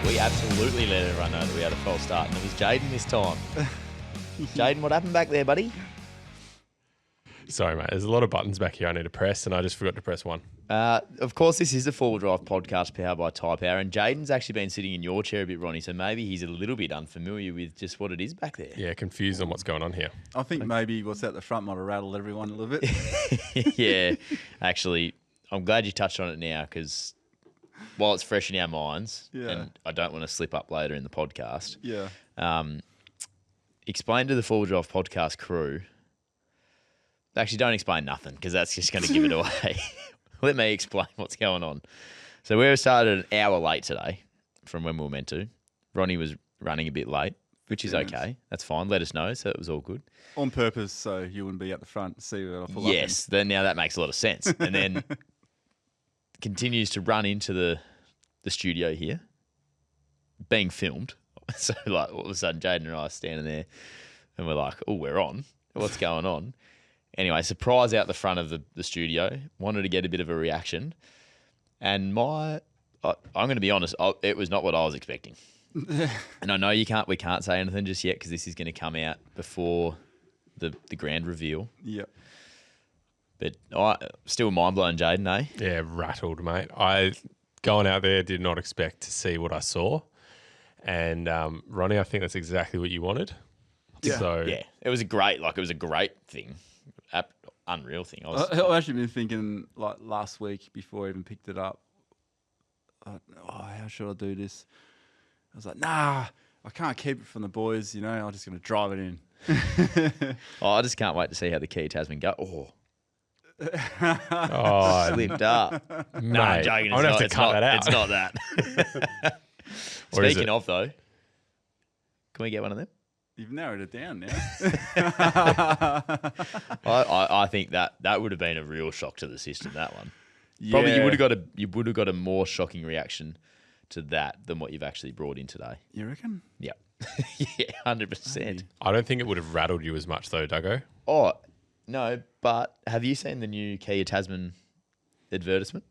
We absolutely let everyone know that we had a false start, and it was Jaden this time. Jaden, what happened back there, buddy? Sorry, mate. There's a lot of buttons back here I need to press, and I just forgot to press one. Of course, this is the Four-Wheel Drive podcast powered by Tyrepower, and Jaden's actually been sitting in your chair a bit, Ronny, so maybe he's a little bit unfamiliar with just what it is back there. Yeah, confused on what's going on here. I think maybe what's out the front might have rattled everyone a little bit. Yeah, actually, I'm glad you touched on it now because while it's fresh in our minds, and I don't want to slip up later in the podcast, explain to the Four-Wheel Drive podcast crew. Actually, don't explain nothing because that's just going to give it away. Let me explain what's going on. So we started an hour late today from when we were meant to. Ronny was running a bit late, which is okay. That's fine. Let us know. So it was all good. On purpose, so you wouldn't be at the front. See what I pull Yes. Then now that makes a lot of sense. And then continues to run into the studio here, being filmed. So like all of a sudden, Jaden and I are standing there, and we're like, "Oh, we're on. What's going on?" Anyway, surprise out the front of the studio. Wanted to get a bit of a reaction. And I'm going to be honest, it was not what I was expecting. And I know we can't say anything just yet because this is going to come out before the grand reveal. Yep. But still mind blown, Jaden, eh? Yeah, rattled, mate. Going out there, did not expect to see what I saw. And Ronny, I think that's exactly what you wanted. Yeah. So Yeah, it was a great thing. Unreal thing. I've actually been thinking like last week before I even picked it up. How should I do this? I was like, nah, I can't keep it from the boys. You know, I'm just going to drive it in. I just can't wait to see how the Kia Tasman go. oh, Slipped up. mate, No, I'm joking. I'm going to have to cut that out. It's not that. Or is Speaking it? of, though, can we get one of them? You've narrowed it down now. I think that would have been a real shock to the system. That one, probably you would have got a more shocking reaction to that than what you've actually brought in today. You reckon? Yeah, yeah, 100%. I don't think it would have rattled you as much though, Duggo. Oh no, but have you seen the new Kia Tasman advertisement?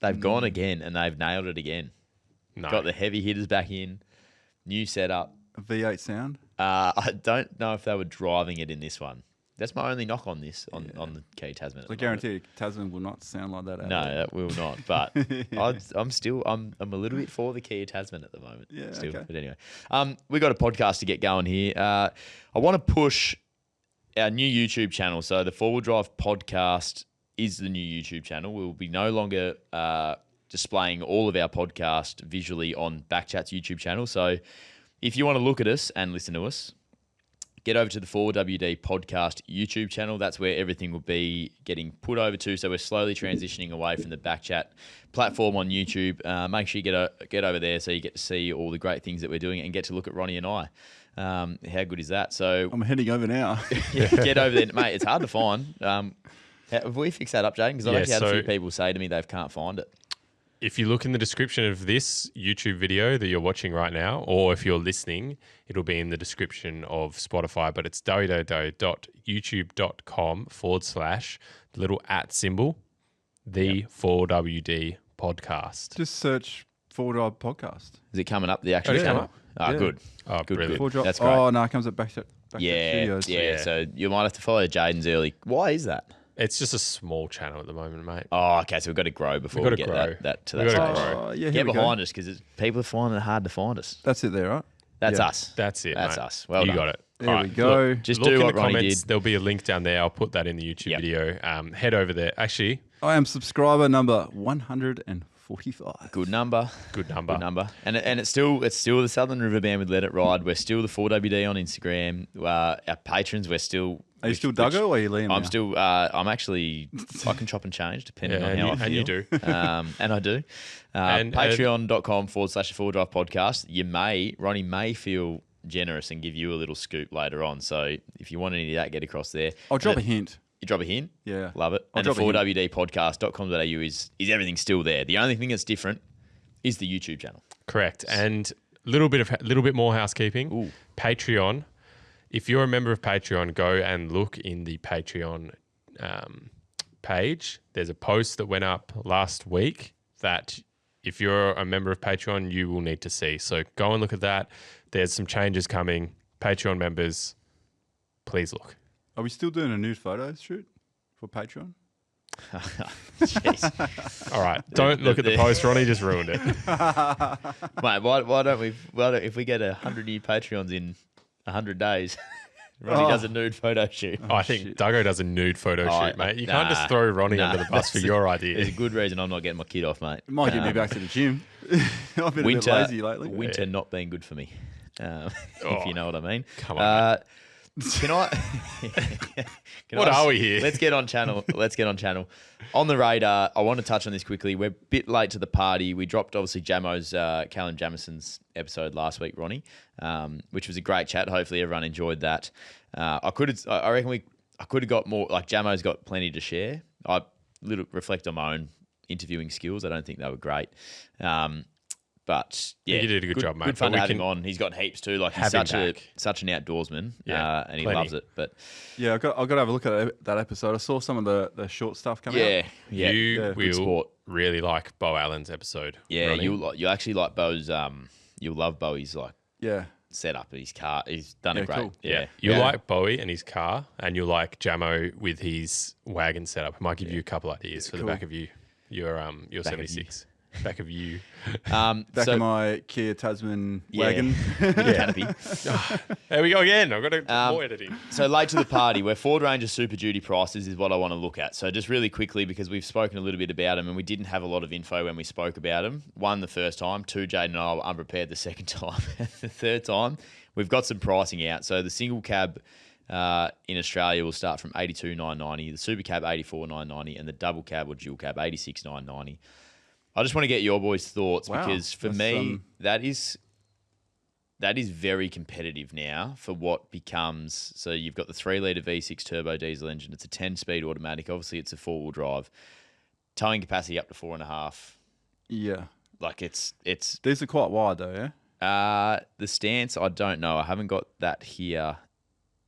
They've gone again and they've nailed it again. No. Got the heavy hitters back in, new setup. A V8 sound? I don't know if they were driving it in this one. That's my only knock on this, on the Kia Tasman. I guarantee you, Tasman will not sound like that. No, that will not. But I'm a little bit for the Kia Tasman at the moment. Yeah, still. okay. But anyway, we got a podcast to get going here. I want to push our new YouTube channel. So the Four-Wheel Drive podcast is the new YouTube channel. We'll be no longer displaying all of our podcast visually on BackChat's YouTube channel. So if you want to look at us and listen to us, get over to the 4WD podcast YouTube channel. That's where everything will be getting put over to. So we're slowly transitioning away from the BackChat platform on YouTube. Make sure you get over there so you get to see all the great things that we're doing and get to look at Ronny and I. How good is that? So I'm heading over now. yeah, get over there, mate. It's hard to find. Have we fixed that up, Jaden? Because I've actually had a few people say to me they can't find it. If you look in the description of this YouTube video that you're watching right now, or if you're listening, it'll be in the description of Spotify, but it's www.youtube.com/the little @ symbol, the 4WD podcast. Just search Four Drive Podcast. Is it coming up, the actual Yeah. channel? Oh, Yeah. good. Oh, Good, brilliant. Four Drive. That's great. Oh, no, it comes at BackChat Studios. Yeah. So you might have to follow Jaden's early. Why is that? It's just a small channel at the moment, mate. Oh, okay. So we've got to grow before We've we got get to grow. that to We've that got to stage. grow. Yeah, Get behind us because people are finding it hard to find us. That's it there, right? That's Yeah. us. That's it, That's mate. us. Well you done. got it. There All we right, go. Look, Just look do in what the Ronny comments. did. There'll be a link down there. I'll put that in the YouTube Yep. video. Head over there. Actually, I am subscriber number 145. Good number. good number. Good number. And it's still the Southern River Band with Let It Ride. We're still the 4WD on Instagram. Our patrons, we're still. Are you still Duggo or are you Liam now? I'm still. I'm actually. I can chop and change depending Yeah, on how I feel. and you do. And I do. And- Patreon.com/4WD podcast. Ronny may feel generous and give you a little scoop later on. So if you want any of that, get across there. I'll drop a hint. You drop a hint. Yeah. Love it. I'll And the drop a hint. 4WDpodcast.com.au is everything still there. The only thing that's different is the YouTube channel. Correct. And little bit more housekeeping. Ooh. Patreon. If you're a member of Patreon, go and look in the Patreon page. There's a post that went up last week that if you're a member of Patreon, you will need to see. So go and look at that. There's some changes coming. Patreon members, please look. Are we still doing a nude photo shoot for Patreon? Jeez. All right. Don't look at the post. Ronnie just ruined it. Mate, why don't we, if we get 100 new Patreons in 100 days, Ronnie does a nude photo shoot. I think Duggo does a nude photo shoot, mate. You can't just throw Ronnie under the bus for your idea. There's a good reason I'm not getting my kid off, mate. It might get me back to the gym. I've been a bit lazy lately. Winter not being good for me, if you know what I mean. Come on. Can I? What are we here? Let's get on channel. On the radar, I want to touch on this quickly. We're a bit late to the party. We dropped obviously Callum Jamieson's episode last week, Ronnie, which was a great chat. Hopefully everyone enjoyed that. I reckon I could have got more. Like Jamo's got plenty to share. I reflect on my own interviewing skills. I don't think they were great. But yeah, you did a good job, mate. Good fun to have him on. He's got heaps too. Like he's such an outdoorsman, and he loves it. But yeah, I've got to have a look at that episode. I saw some of the short stuff coming out. Yeah, you will really like Bo Allen's episode. Yeah, Ronnie. you actually like Bo's. You'll love Bowie's setup of his car. He's done it great. Cool. Yeah. You like Bowie and his car, and you like Jamo with his wagon setup. I might give you a couple ideas for the back of your 76. Back of you. Back of my Kia Tasman wagon. Canopy. There we go again. I've got more editing. So late to the party, where Ford Ranger Superduty prices is what I want to look at. So just really quickly, because we've spoken a little bit about them and we didn't have a lot of info when we spoke about them. One, the first time. Two, Jade and I were unprepared the second time. The third time, we've got some pricing out. So the single cab in Australia will start from $82,990, the super cab $84,990, and the double cab or dual cab $86,990. I just want to get your boys' thoughts because for me, that is very competitive now for what becomes. So you've got the 3-litre V6 turbo diesel engine. It's a 10-speed automatic. Obviously, it's a 4-wheel drive. Towing capacity up to 4.5. Yeah. Like it's. These are quite wide though, yeah? The stance, I don't know. I haven't got that here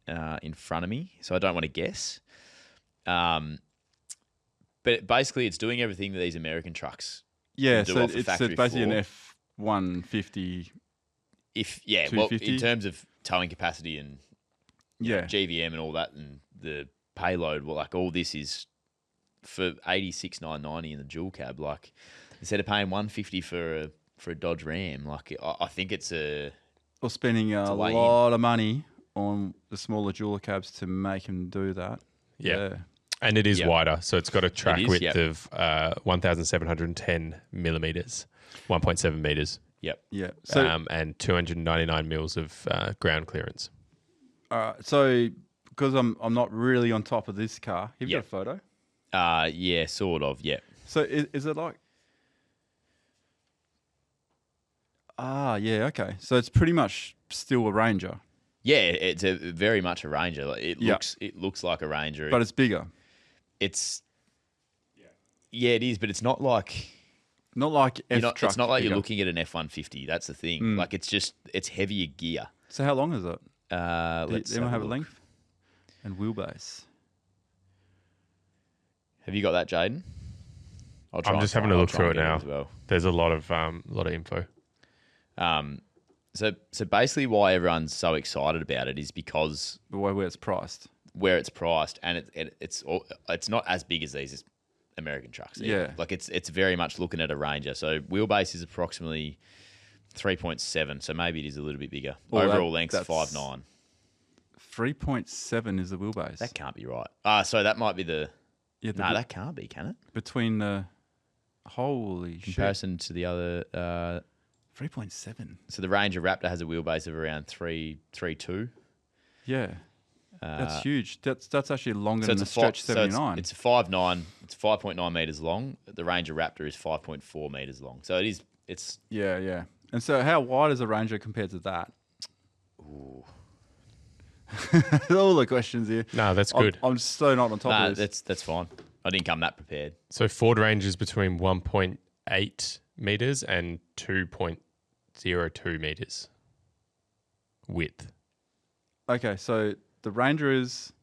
in front of me, so I don't want to guess. But basically, it's doing everything that these American trucks. Yeah, do so off the it's factory basically floor. an F-150. Well, 250? in terms of towing capacity and Yeah. GVM and all that, and the payload, well, like all this is for $86,990 in the dual cab. Like instead of paying $150 for a Dodge Ram, like I think it's Or spending a way lot of money on the smaller dual cabs to make them do that. Yeah. And it is wider, so it's got a track width of 1,710 millimeters, 1.7 meters. Yep. Yeah. So, and 299 mils of ground clearance. so because I'm not really on top of this car, you've got a photo? Yeah, sort of, yeah. So is it like... yeah, okay. So it's pretty much still a Ranger. Yeah, it's very much a Ranger. Like, it looks like a Ranger. But it's bigger. It's... Yeah, it is, but it's not like... Not like It's not like bigger. you're looking at an F-150. That's the thing. Like it's heavier gear. So how long is it? Let's Anyone have a look. length? And wheelbase. Have you got that, Jaden? I'm just having a look through it now. As well. There's a lot of info. So basically, why everyone's so excited about it is because The way where it's priced. where it's priced, and it's not as big as these American trucks. Either. Yeah. Like it's very much looking at a Ranger. So wheelbase is approximately 3.7. So maybe it is a little bit bigger. Well, Overall length's that's 5.9. 3.7 is the wheelbase. That can't be right. So that might be the. Yeah, No, that can't be, can it? between the... Holy shit. Comparison to the other. 3.7. So the Ranger Raptor has a wheelbase of around 3.2. Yeah. That's huge. That's actually longer So than it's the Stretch 79. It's a 5.9. It's 5.9 meters long. The Ranger Raptor is 5.4 meters long. So it is. It's Yeah. And so how wide is a Ranger compared to that? ooh. All the questions here. No, that's good. I'm so not on top Nah, of this. that's fine. I didn't come that prepared. So Ford Ranger is between 1.8 meters and 2.02 meters width. Okay, so the Ranger is...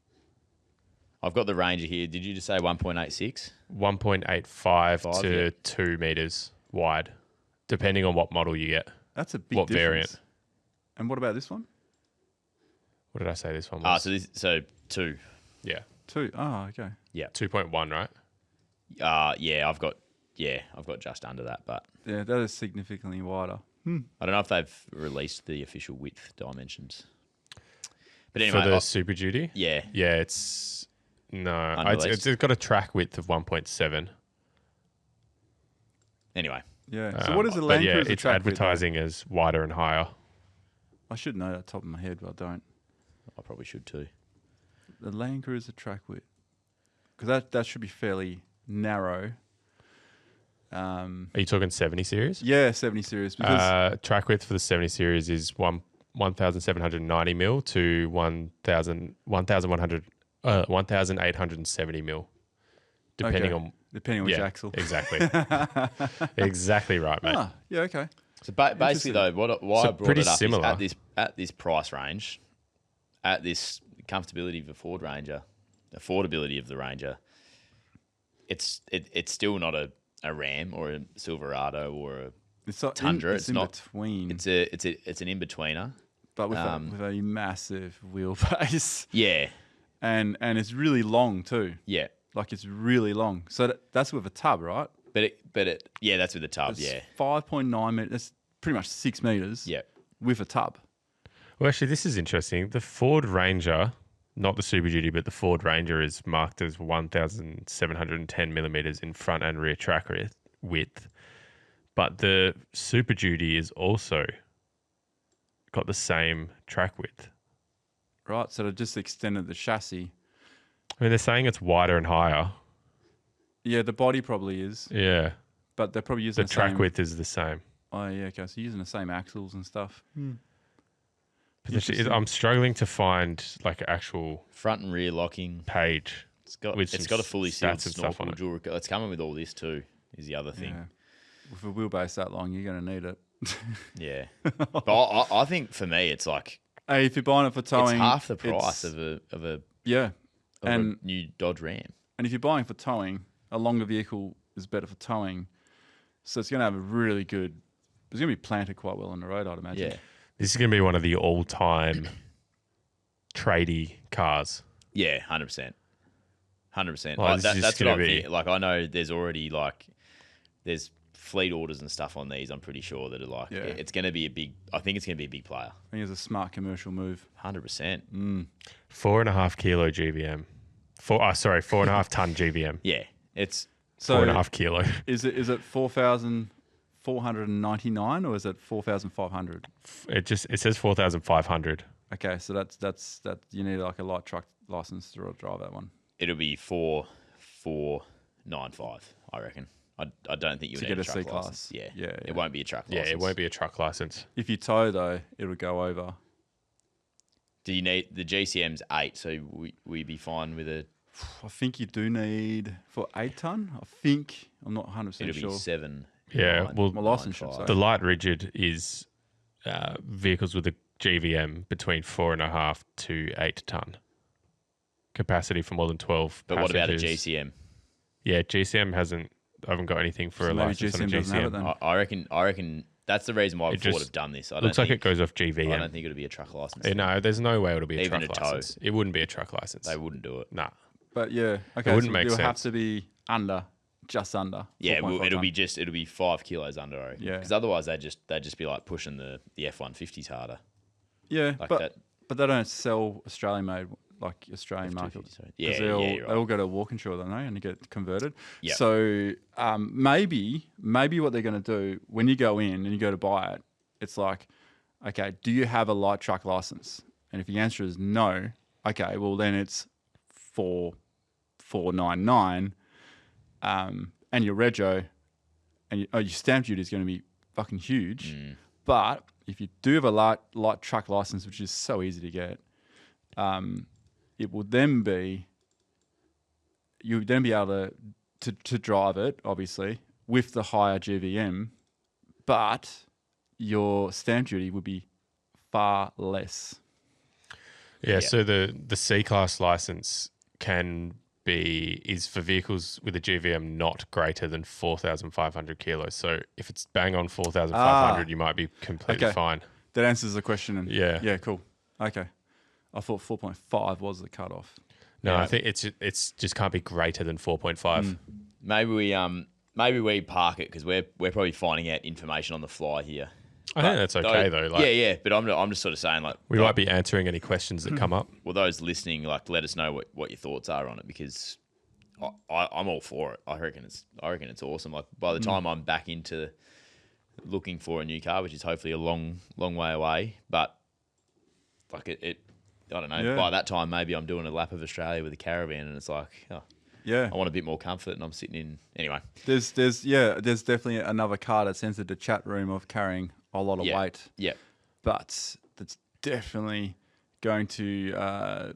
I've got the Ranger here. Did you just say 1.86? 1.85 to yeah. 2 meters wide. depending on what model you get. That's a big What difference. variant? And what about this one? What did I say this one was? So 2. Yeah. 2. Oh, okay. Yeah. 2.1, right? I've got just under that, but Yeah, that is significantly wider. I don't know if they've released the official width dimensions. But anyway, For the Super Duty? yeah, Yeah, it's... No. Unreleased. It's got a track width of 1.7. anyway, Yeah. So what is the But Land yeah, Cruiser it's track width, though? advertising as wider and higher. I should know that off the top of my head, but I don't. I probably should too. The Land Cruiser track width. Because that should be fairly narrow. Are you talking 70 series? Yeah, 70 series. Because Track width for the 70 series is 1,790 mil to 1,870 mil, depending on which axle. Exactly, exactly right, mate. Ah, yeah, okay. So basically, though, why So I brought pretty it up similar. is at this price range, at this comfortability of the Ford Ranger, affordability of the Ranger, it's still not a Ram or a Silverado or a Tundra. It's in not between. It's an in betweener. But with a massive wheelbase. Yeah, And it's really long too. yeah, Like it's really long. So that's with a tub, right? but that's with the tub. It's Yeah, 5.9 meters. That's pretty much 6 meters. yeah, With a tub. Well, actually, this is interesting. The Ford Ranger, not the Super Duty, but the Ford Ranger is marked as 1,710 millimeters in front and rear track width. But the Super Duty is also got the same track width. Right. So they just extended the chassis. I mean, they're saying it's wider and higher. Yeah, the body probably is. Yeah. But they're probably using The the track same. width is the same. Oh, yeah, okay. So using the same axles and stuff. Potentially, Interesting. I'm struggling to find like an actual front and rear locking. page. It's got With it's some got a fully sealed stats and stuff on snorkel it. dual. It's coming with all this too. Is the other thing. Yeah. With a wheelbase that long, you're going to need it. Yeah, but I think for me, it's like Hey, if you're buying it for towing, it's half the price it's- of a Yeah. And new Dodge Ram. And if you're buying for towing, a longer vehicle is better for towing. So it's going to have a really good. It's going to be planted quite well on the road, I'd imagine. Yeah, This is going to be one of the all-time tradie cars. yeah, 100%, 100%. Well, this is That's gonna what I'm be- thinking. Like I know there's already there's fleet orders and stuff on these. I'm pretty sure that are like Yeah. it's going to be a big. I think it's going to be a big player. I think it's a smart commercial move. 100%. 4.5 kilo GVM. 4.5 ton GVM. Yeah, it's So 4.5 kilo. is it 4,499 or is it 4,500? It says 4,500. Okay, so that's you need like a light truck license to drive that one. it'll be 4,495. I reckon. I don't think you To need get a a truck C-class. license. Yeah. Yeah, It yeah. won't be a truck Yeah, license. it won't be a truck license. If you tow though, it'll go over. Do you need the GCM's 8? So we be fine with a. I think you do need for 8 ton. I think I'm not 100% It'll sure. be 7. Yeah, well, My license should 9.5. say. The light rigid is vehicles with a GVM between 4.5 to 8 ton capacity for more than 12 But what about a passengers. GCM? Yeah, GCM I haven't got anything for So a maybe license on a GCM doesn't have it GCM. then. I reckon that's the reason why It Ford just have done this. I Looks don't like it think, goes off I GVM. don't think it'll be a truck license. No, there's no way it'll be a Even truck a tow. license. It wouldn't be a truck license. They wouldn't do it. Nah. But yeah, okay. wouldn't so make it'll have sense. to be just under. Yeah, 4.5 it'll ton. be 5 kilos under. I reckon. Yeah. Because otherwise they'd just be like pushing the F-150s harder. Yeah, Like but that. they don't sell Australian made like Australian market. F-250s, sorry. 'Cause Yeah, they'll, yeah, you're they all go to Walkinshaw, don't they, and they get converted. Yeah. So maybe what they're going to do when you go in and you go to buy it, it's like, okay, do you have a light truck license? And if the answer is no, okay, well then it's 4,499, and your rego and your stamp duty is going to be fucking huge. But if you do have a light truck license, which is so easy to get, it will then be you'll then be able to drive it, obviously, with the higher GVM, but your stamp duty would be far less. Yeah, so the C-Class license can is for vehicles with a GVM not greater than 4,500 kilos. So if it's bang on 4,500, you might be completely fine. That answers the question. And Yeah, cool. Okay, I thought 4.5 was the cutoff. No, I think it's just can't be greater than 4.5. Maybe we park it because we're probably finding out information on the fly here. I think that's okay though. Like, yeah. But I'm just sort of saying like we might be answering any questions that come up. Well, those listening, like, let us know what your thoughts are on it because I'm all for it. I reckon it's awesome. Like by the time I'm back into looking for a new car, which is hopefully a long way away, but like it I don't know. Yeah. By that time, maybe I'm doing a lap of Australia with a caravan, and it's like, I want a bit more comfort, and I'm sitting in anyway. There's definitely another car that's entered the chat room of carrying a lot of weight. Yeah. But that's definitely going to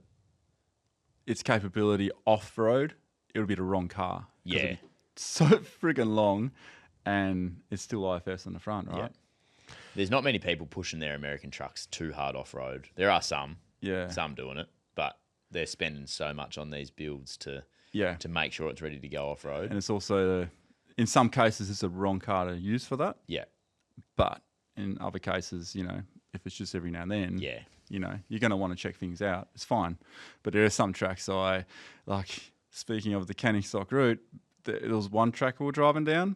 its capability off road. It'll be the wrong car. Yeah. It'll be so friggin' long, and it's still IFS on the front, right? Yeah. There's not many people pushing their American trucks too hard off road. There are some. Yeah. Some doing it, but they're spending so much on these builds to make sure it's ready to go off road. And it's also, in some cases, it's a wrong car to use for that. Yeah. But in other cases, if it's just every now and then, you're going to want to check things out. It's fine. But there are some tracks speaking of the Canning Stock route, there was one track we were driving down.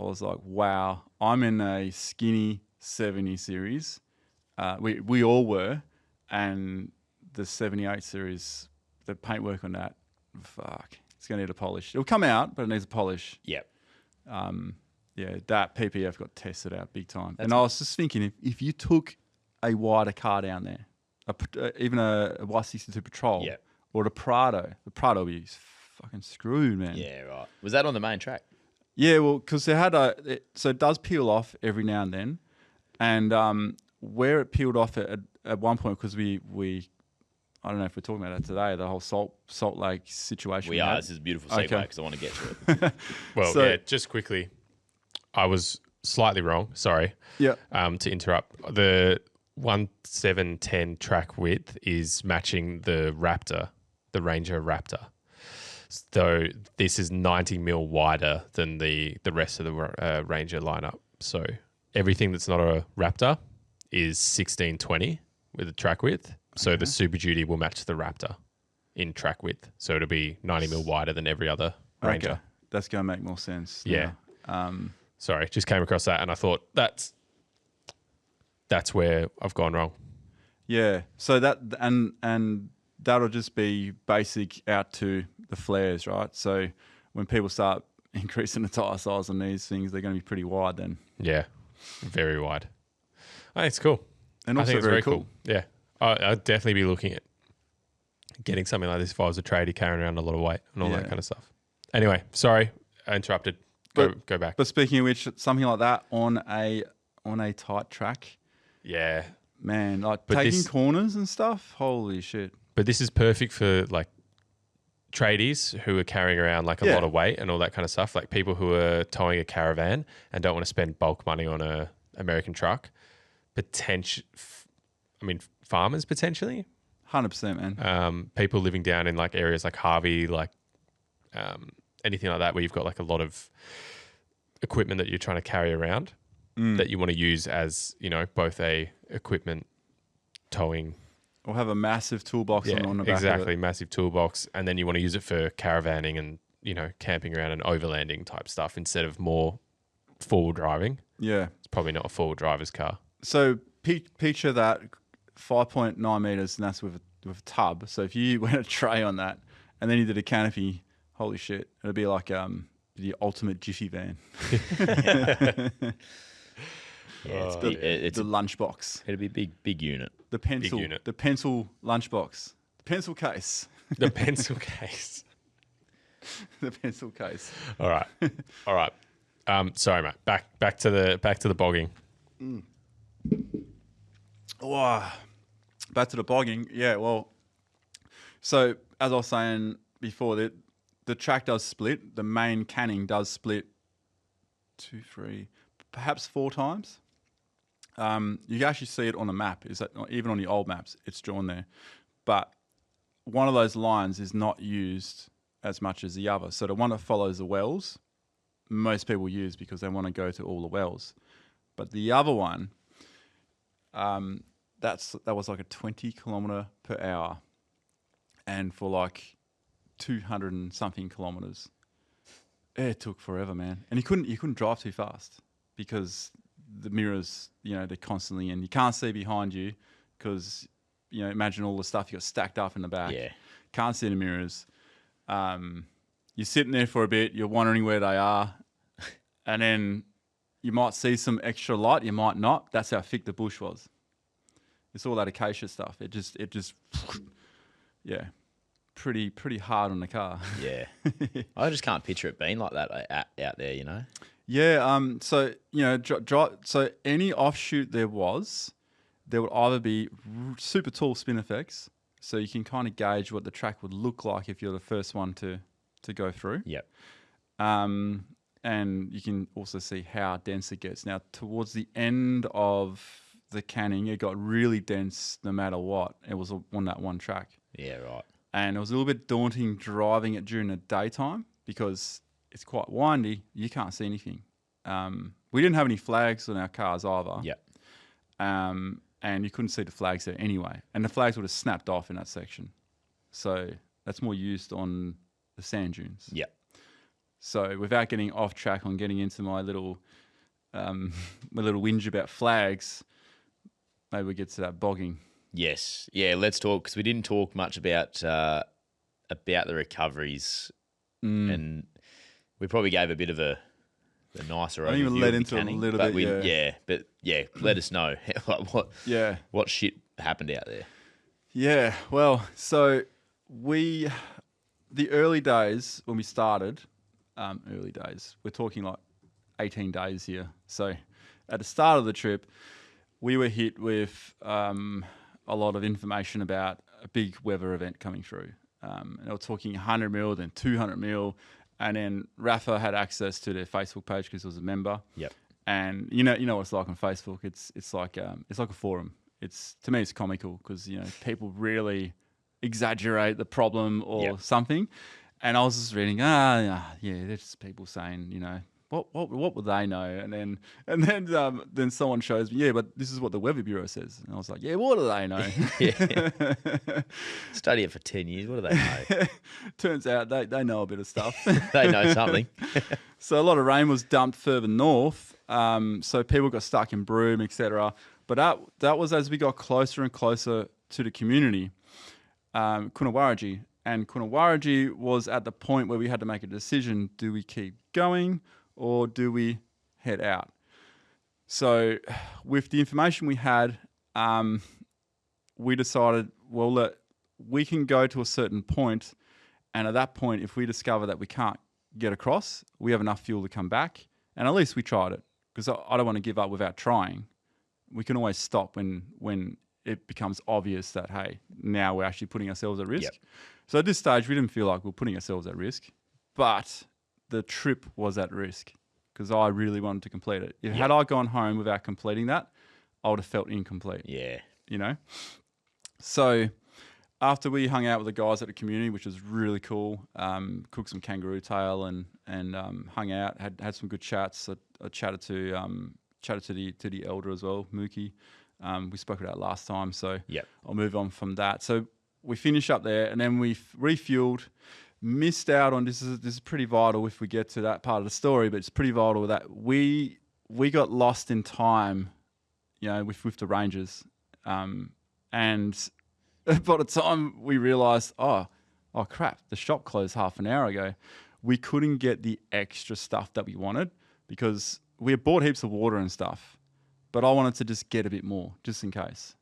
I was like, wow, I'm in a skinny 70 series. We all were. And the 78 series, the paintwork on that, it's going to need a polish. It'll come out, but it needs a polish. Yep. That PPF got tested out big time. I was just thinking, if you took a wider car down there, even a Y62 Patrol or the Prado will be fucking screwed, man. Yeah, right. Was that on the main track? Yeah, well, because so it does peel off every now and then. And where it peeled off at one point, because we I don't know if we're talking about that today, the whole Salt Lake situation. We are. This is a beautiful segue because I want to get to it. Well, just quickly, I was slightly wrong. Sorry. Yeah. To interrupt. The 1710 track width is matching the Raptor, the Ranger Raptor. So this is 90 mil wider than the rest of the Ranger lineup. So everything that's not a Raptor is 1620 with a track width. So the Super Duty will match the Raptor in track width. So it'll be 90 mil wider than every other Ranger. Okay. That's going to make more sense. Yeah. Now. Sorry, just came across that and I thought that's where I've gone wrong. Yeah. So that and that'll just be basic out to the flares, right? So when people start increasing the tyre size on these things, they're going to be pretty wide then. Yeah. Very wide. I think it's cool. And also I think it's very very cool. Yeah. I'd definitely be looking at getting something like this if I was a tradie carrying around a lot of weight and all that kind of stuff. Anyway, sorry, I interrupted. Go back. But speaking of which, something like that on a tight track, yeah, man, like taking corners and stuff. Holy shit! But this is perfect for like tradies who are carrying around like a lot of weight and all that kind of stuff. Like people who are towing a caravan and don't want to spend bulk money on a American truck. Farmers potentially. 100%, man. People living down in like areas like Harvey, like anything like that, where you've got like a lot of equipment that you're trying to carry around that you want to use as, both a equipment towing. Or have a massive toolbox on the back exactly, of it. massive toolbox. And then you want to use it for caravanning and, camping around and overlanding type stuff instead of more forward driving. Yeah. It's probably not a forward driver's car. So picture that 5.9 meters, and that's with a tub. So if you went a tray on that and then you did a canopy, holy shit, it'd be like the ultimate jiffy van. It's the lunchbox. It'll be big unit. The pencil. Big unit. The pencil lunchbox. The pencil case. The pencil case. The pencil case. All right. Sorry, mate. Back to the bogging. Oh, back to the bogging. Yeah, well, so as I was saying before, the track does split. The main canning does split 2, 3, perhaps 4 times. You can actually see it on the map. Is that even on the old maps, it's drawn there. But one of those lines is not used as much as the other. So the one that follows the wells, most people use because they want to go to all the wells. But the other one, that was like a 20 kilometer per hour, and for like 200 and something kilometers. It took forever, man. And you couldn't drive too fast because the mirrors, they're constantly in. You can't see behind you because, imagine all the stuff you got stacked up in the back. Yeah. Can't see the mirrors. You're sitting there for a bit. You're wondering where they are. And then you might see some extra light. You might not. That's how thick the bush was. It's all that acacia stuff. It just, yeah, pretty hard on the car. Yeah. I just can't picture it being like that out there, Yeah. So so any offshoot there would either be super tall spin effects, so you can kind of gauge what the track would look like if you're the first one to go through. Yep. And you can also see how dense it gets. Now, towards the end of the canning, it got really dense no matter what. It was on that one track. Yeah, right. And it was a little bit daunting driving it during the daytime because it's quite windy. You can't see anything. We didn't have any flags on our cars either. Yep. And you couldn't see the flags there anyway. And the flags would have snapped off in that section. So that's more used on the sand dunes. Yep. So without getting off track on getting into my little whinge about flags, maybe we get to that bogging. Yes. Yeah, let's talk, because we didn't talk much about the recoveries, and we probably gave a bit of a nicer overview. I didn't even let into canning, a little bit, let us know what shit happened out there. Yeah, well, so the early days when we started, we're talking like 18 days here. So at the start of the trip, we were hit with a lot of information about a big weather event coming through. And they were talking 100 mil, then 200 mil. And then Rafa had access to their Facebook page because he was a member. Yep. And you know what it's like on Facebook. It's like a forum. To me it's comical because people really exaggerate the problem or something. And I was just reading, they're just people saying, what would they know? And then someone shows me, but this is what the Weather Bureau says. And I was like, what do they know? Study it for 10 years. What do they know? Turns out they know a bit of stuff. They know something. So a lot of rain was dumped further north. So people got stuck in Broome, etc. But that was as we got closer and closer to the community, Coonawarrigi. And Coonawarrigi was at the point where we had to make a decision. Do we keep going or do we head out? So with the information we had, we decided, we can go to a certain point, and at that point, if we discover that we can't get across, we have enough fuel to come back, and at least we tried it, because I don't want to give up without trying. We can always stop when it becomes obvious that, hey, now we're actually putting ourselves at risk. Yep. So at this stage, we didn't feel like we were putting ourselves at risk, but the trip was at risk because I really wanted to complete it. Had I gone home without completing that, I would have felt incomplete. Yeah. So after we hung out with the guys at the community, which was really cool, cooked some kangaroo tail and hung out, had some good chats. I chatted to the elder as well, Mookie. We spoke about it last time, so I'll move on from that. So we finished up there, and then we refueled. Missed out on this is pretty vital if we get to that part of the story, but it's pretty vital that we got lost in time, with the Rangers, and by the time we realised, oh crap, the shop closed half an hour ago, we couldn't get the extra stuff that we wanted because we had bought heaps of water and stuff, but I wanted to just get a bit more just in case,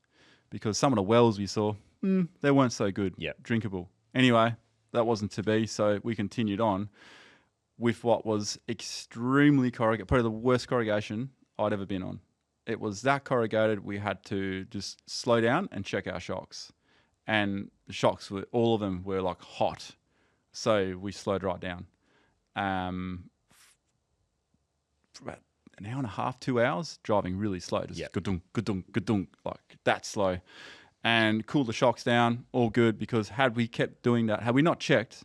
because some of the wells we saw, they weren't so good, drinkable. Anyway, that wasn't to be, so we continued on with what was extremely corrugated, probably the worst corrugation I'd ever been on. It was that corrugated, we had to just slow down and check our shocks. And the shocks, all of them were like hot. So we slowed right down. For about an hour and a half, 2 hours, driving really slow. Just ga-dunk, ga-dunk, ga-dunk, like that slow. And cooled the shocks down, all good, because had we kept doing that, had we not checked,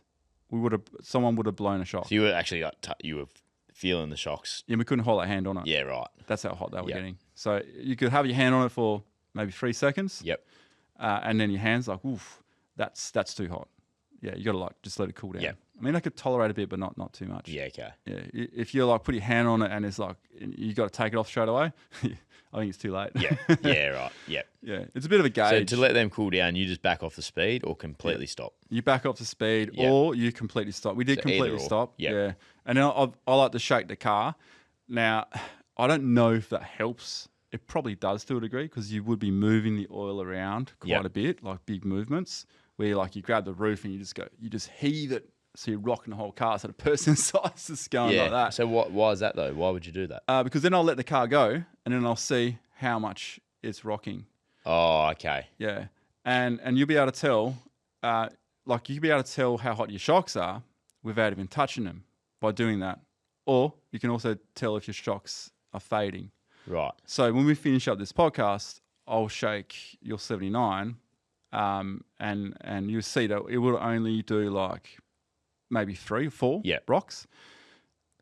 someone would have blown a shock. So you were actually you were feeling the shocks. Yeah, we couldn't hold our hand on it. Yeah, right. That's how hot they were Yep. getting. So you could have your hand on it for maybe 3 seconds. Yep. And then your hand's like, oof, that's too hot. Yeah, you got to like just let it cool down. Yep. I mean, I could tolerate a bit, but not too much. Yeah, okay. Yeah, if you like put your hand on it and it's like you got to take it off straight away, I think it's too late. Yeah, yeah, right. Yep. Yeah, it's a bit of a So gauge. to let them cool down, you just back off the speed or completely stop. You back off the speed Yep. or you completely stop. We did So either completely or. stop. Yep. Yeah, and then I like to shake the car. Now, I don't know if that helps. It probably does to a degree because you would be moving the oil around quite Yep. a bit, like big movements where like you grab the roof and you just heave it. So you're rocking the whole car. So the person's size is going Yeah. like that. So why is that though? Why would you do that? Because then I'll let the car go and then I'll see how much it's rocking. Oh, okay. Yeah. And you'll be able to tell, like you'll be able to tell how hot your shocks are without even touching them by doing that. Or you can also tell if your shocks are fading. Right. So when we finish up this podcast, I'll shake your 79 and you'll see that it will only do like maybe 3 or 4 Yep. rocks.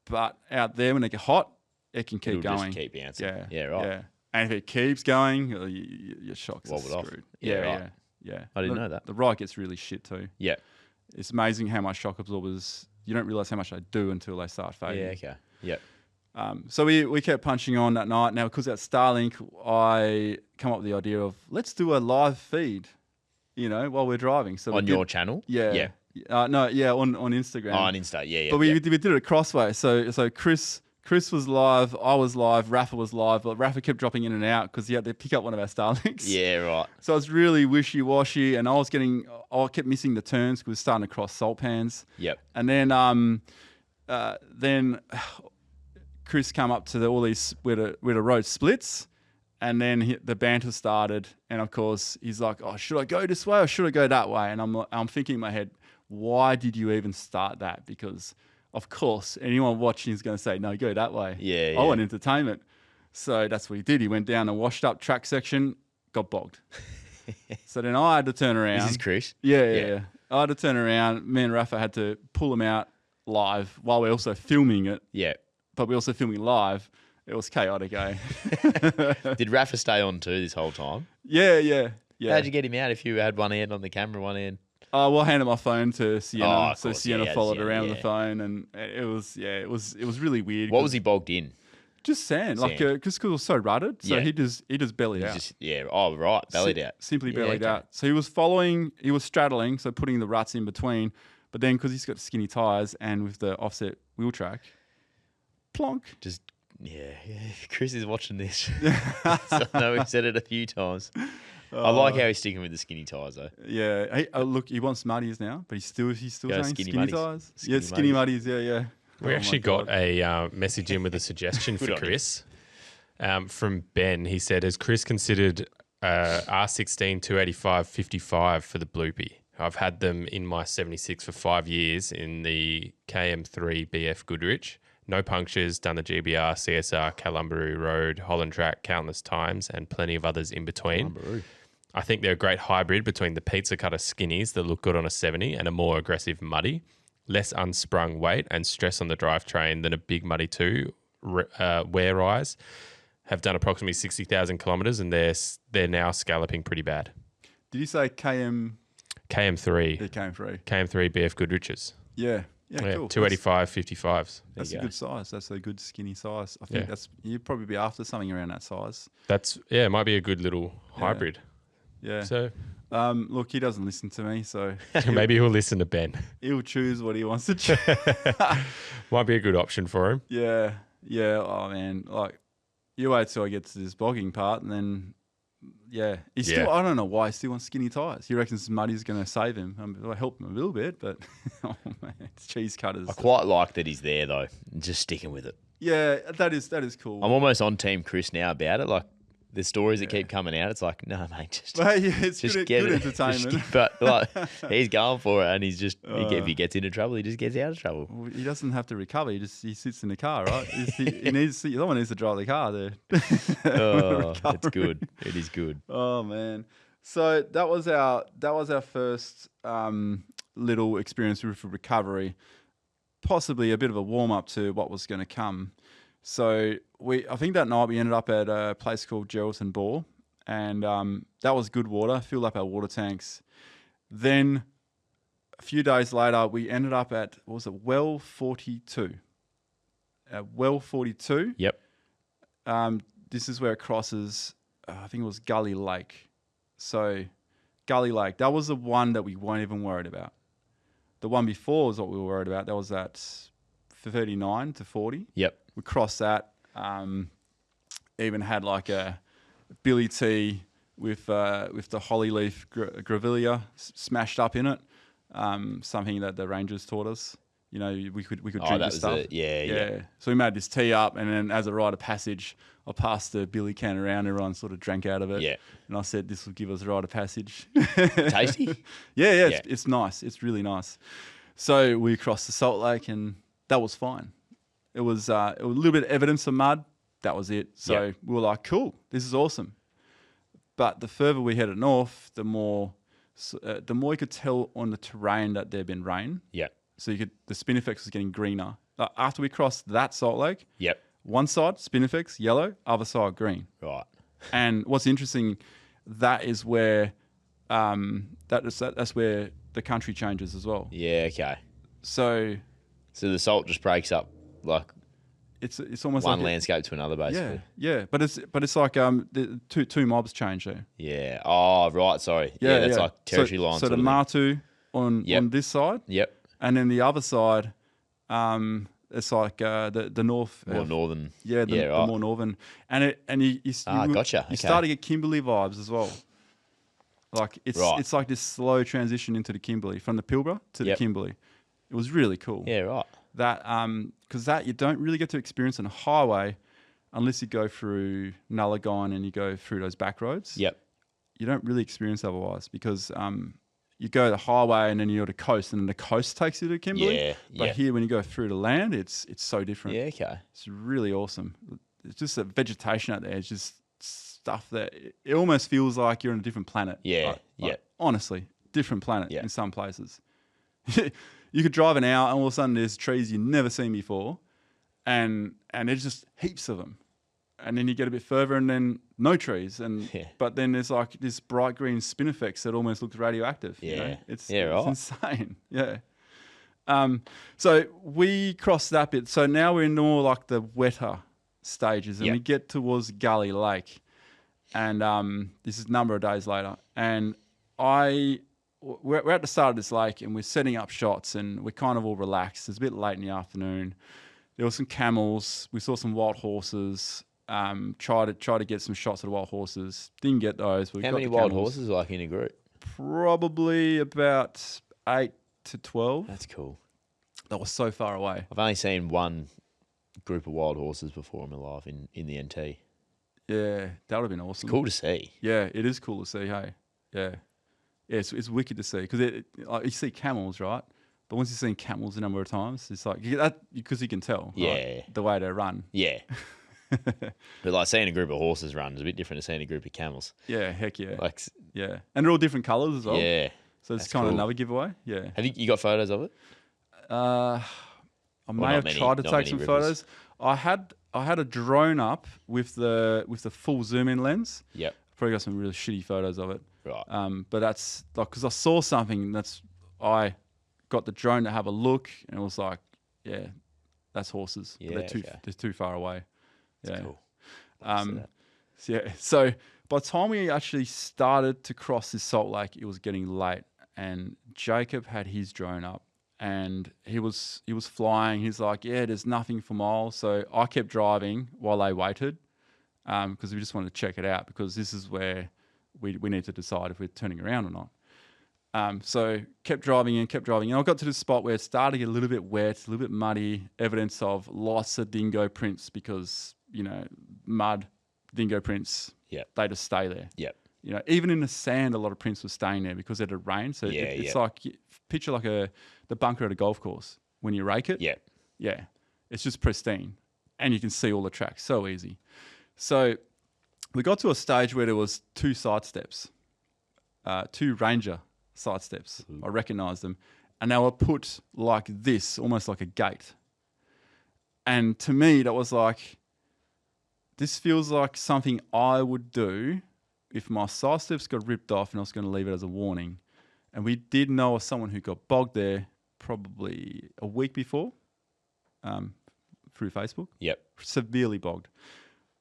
But out there when they get hot, it can keep It'll going. just keep bouncing. Yeah. Yeah, right. Yeah. And if it keeps going, your shocks Wobble it are off. screwed. Yeah, Yeah, right. yeah. I didn't know that. The ride gets really shit too. Yeah. It's amazing how much shock absorbers, you don't realize how much they do until they start fading. Yeah, okay. Yep. So we kept punching on that night. Now, because at Starlink, I come up with the idea of let's do a live feed, while we're driving. So On your channel? Yeah. Yeah. On Instagram. Oh, on Insta. Yeah, yeah. But we yeah. did it a crossway. So Chris was live, I was live, Rafa was live, but Rafa kept dropping in and out because he had to pick up one of our Starlinks. Yeah, right. So it was really wishy-washy, and I kept missing the turns because we were starting to cross salt pans. Yep. And then Chris came up to all these where the road splits, and then the banter started. And of course, he's like, "Oh, should I go this way or should I go that way?" And I'm thinking in my head, why did you even start that? Because of course, anyone watching is going to say, "No, go that way." Yeah, I yeah. want entertainment. So that's what he did. He went down a washed up track section, got bogged. So then I had to turn around. This is Chris. Yeah. I had to turn around. Me and Rafa had to pull him out live while we're also filming it, Yeah. but we're also filming live. It was chaotic, eh? Did Rafa stay on too this whole time? Yeah. How'd you get him out if you had one hand on the camera, one hand? Well, I handed my phone to Sienna, Oh, of so course, Sienna yeah, followed Sienna, around with yeah. the phone, and it was really weird. What was he bogged in? Just sand, like Sand. because it was so rutted. So Yeah. he just bellied out. Just, yeah. Oh, right. Bellied out. Simply Yeah, bellied okay. out. So he was straddling, so putting the ruts in between. But then because he's got skinny tires and with the offset wheel track, plonk. Just, yeah. Chris is watching this. So I know we've said it a few times. I like how he's sticking with the skinny tyres though. Yeah. Hey, look, he wants muddies now, but he's still Go saying skinny skinny muddies. tires. Skinny Skinny muddies. Yeah. We Oh actually my got God. a message in with a suggestion for Good on you. Chris from Ben. He said, has Chris considered R16 285 55 for the Bloopy? I've had them in my 76 for 5 years in the KM3 BF Goodrich. No punctures, done the GBR, CSR, Calumbaroo Road, Holland Track countless times, and plenty of others in between. I think they're a great hybrid between the pizza cutter skinnies that look good on a 70 and a more aggressive muddy. Less unsprung weight and stress on the drivetrain than a big muddy 2. Wear eyes have done approximately 60,000 kilometres and they're now scalloping pretty bad. Did you say KM? KM3. It came through. KM3 BF Goodriches. Yeah, cool. 285 55s. That's you a go. good size. That's a good skinny size. I think Yeah. you'd probably be after something around that size. It might be a good little hybrid. Yeah. So Look, he doesn't listen to me, so maybe he'll listen to Ben. he'll choose what he wants to choose. Might be a good option for him. Yeah. Oh man, like you wait till I get to this bogging part, and then he's still. Yeah. I don't know why he still wants skinny tires. He reckons muddy's going to save him. I'll help him a little bit, but oh man, it's cheese cutters. I quite like that he's there though, and just sticking with it. Yeah, that is cool. I'm almost on Team Chris now about it. Like the stories that keep coming out, it's like, no, mate, just Well, yeah, it's just good, get good it. entertainment. But like, he's going for it, and he's just if he gets into trouble, he just gets out of trouble. Well, he doesn't have to recover. He sits in the car, right? Someone needs to drive the car there. Oh, it's good. It is good. Oh man. So that was our first little experience with recovery, possibly a bit of a warm up to what was going to come. So I think that night we ended up at a place called Geraldton Bore, and that was good water. Filled up our water tanks. Then a few days later, we ended up at, what was it, well 42. Well 42. Yep. This is where it crosses, I think it was Gully Lake. So Gully Lake, that was the one that we weren't even worried about. The one before was what we were worried about. That was at 39 to 40. Yep. We crossed that. Even had like a Billy T with the holly leaf grevillea smashed up in it. Something that the Rangers taught us. You know, we could drink this stuff. Yeah. So we made this tea up, and then as a rite of passage, I passed the Billy can around. Everyone sort of drank out of it. Yeah. And I said, this will give us a rite of passage. Tasty? Yeah. It's nice. It's really nice. So we crossed the Salt Lake, and that was fine. It was a little bit of evidence of mud. That was it. So we were like, cool, this is awesome. But the further we headed north, the more you could tell on the terrain that there'd been rain. Yep. So the spinifex was getting greener. After we crossed that Salt Lake, Yep. one side spinifex yellow, other side green. Right. And what's interesting, that is where that's where the country changes as well. Yeah, okay. So the salt just breaks up like it's almost one like landscape to another, basically. Yeah. But it's like the two mobs change there. Yeah. Oh, right. Sorry. Yeah, that's like territory lines. So the Martu on this side. Yep. And then the other side, it's like the north, More northern. the more northern, and you gotcha. You Okay. start to get Kimberley vibes as well. Like it's like this slow transition into the Kimberley from the Pilbara to the Kimberley. It was really cool. Yeah, right. That because that you don't really get to experience on a highway unless you go through Nullagine and you go through those back roads. Yep. You don't really experience otherwise because you go the highway and then you're the coast, and then the coast takes you to Kimberley. Yeah, But here, when you go through the land, it's so different. Yeah, okay. It's really awesome. It's just the vegetation out there. It's just stuff that it almost feels like you're on a different planet. Yeah, Honestly, different planet Yeah. in some places. You could drive an hour, and all of a sudden there's trees you've never seen before, and there's just heaps of them. And then you get a bit further, and then no trees, but then there's like this bright green spinifex that almost looks radioactive. Yeah, you know? It's right. insane. Yeah. So we crossed that bit. So now we're in more like the wetter stages, and we get towards Gully Lake, and this is a number of days later, and we're at the start of this lake, and we're setting up shots, and we're kind of all relaxed. It's a bit late in the afternoon. There were some camels. We saw some wild horses. Try to get some shots of the wild horses. Didn't get those. But How many wild horses are like in a group? Probably about 8 to 12. That's cool. That was so far away. I've only seen one group of wild horses before in my life in the NT. Yeah, that would have been awesome. Cool to see. Yeah, it is cool to see. Hey, yeah, it's wicked to see because you see camels, right? But once you've seen camels a number of times, it's like because you can tell, right? The way they run. Yeah. But like seeing a group of horses run is a bit different to seeing a group of camels. Yeah, heck yeah. Like, yeah, and they're all different colours as well. Yeah. So it's kind of another giveaway. Yeah. Have you got photos of it? I may have tried to take some photos. I had a drone up with the full zoom in lens. Yep. Probably got some really shitty photos of it. Right. But that's like because I saw something I got the drone to have a look, and it was like, yeah, that's horses. Yeah, but they're too far away. That's Yeah. cool. So by the time we actually started to cross this Salt Lake, it was getting late, and Jacob had his drone up, and he was flying. He's like, yeah, there's nothing for miles. So I kept driving while they waited, because we just wanted to check it out, because this is where we need to decide if we're turning around or not. So kept driving in. I got to the spot where it started to get a little bit wet, a little bit muddy, evidence of lots of dingo prints because, mud, dingo prints, they just stay there. Yep. Even in the sand, a lot of prints were staying there because it had rained. So it's like, picture like the bunker at a golf course. When you rake it, yeah, it's just pristine. And you can see all the tracks so easy. So we got to a stage where there was two side steps, two Ranger side steps. I recognised them. and they were put like this, almost like a gate. And to me, that was like, this feels like something I would do if my side steps got ripped off and I was going to leave it as a warning. And we did know of someone who got bogged there probably a week before through Facebook. Yep. Severely bogged.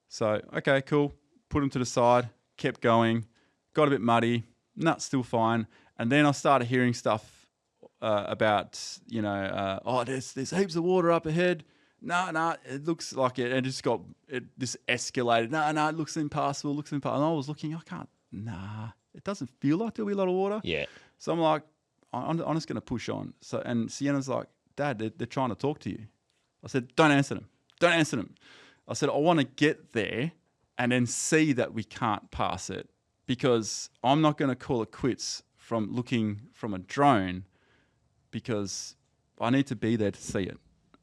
So, okay, cool. Put him to the side, kept going, got a bit muddy, still fine. And then I started hearing stuff about, there's heaps of water up ahead. No, it looks like it. And this escalated. No, it looks impassable, And I was looking, it doesn't feel like there'll be a lot of water. Yeah. So I'm like, I'm just going to push on. So, and Sienna's like, Dad, they're trying to talk to you. I said, don't answer them. I said, I want to get there and then see that we can't pass it, because I'm not going to call it quits from looking from a drone, because I need to be there to see it,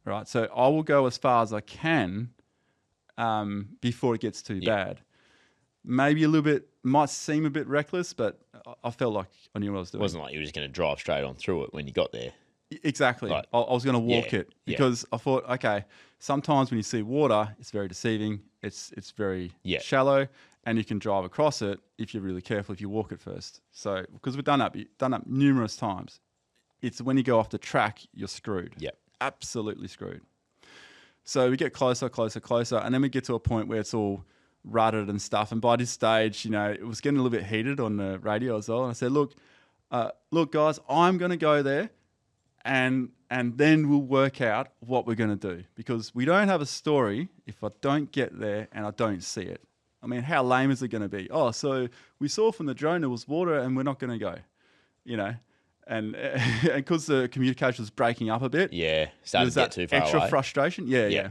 right? So I will go as far as I can before it gets too bad. Maybe a little bit, might seem a bit reckless, but I felt like I knew what I was doing. It wasn't like you were just going to drive straight on through it when you got there. Exactly. Right. I was going to walk it, because I thought, okay, sometimes when you see water, it's very deceiving. It's very shallow, and you can drive across it if you're really careful, if you walk it first. So, because we've done that numerous times. It's when you go off the track, you're screwed. Yep. Absolutely screwed. So we get closer, and then we get to a point where it's all rutted and stuff. And by this stage, it was getting a little bit heated on the radio as well. And I said, look, guys, I'm going to go there. And then we'll work out what we're going to do, because we don't have a story if I don't get there and I don't see it. I mean, how lame is it going to be? Oh, so we saw from the drone there was water and we're not going to go, and because the communication was breaking up a bit. Yeah, started to get too far extra away. frustration. Yeah.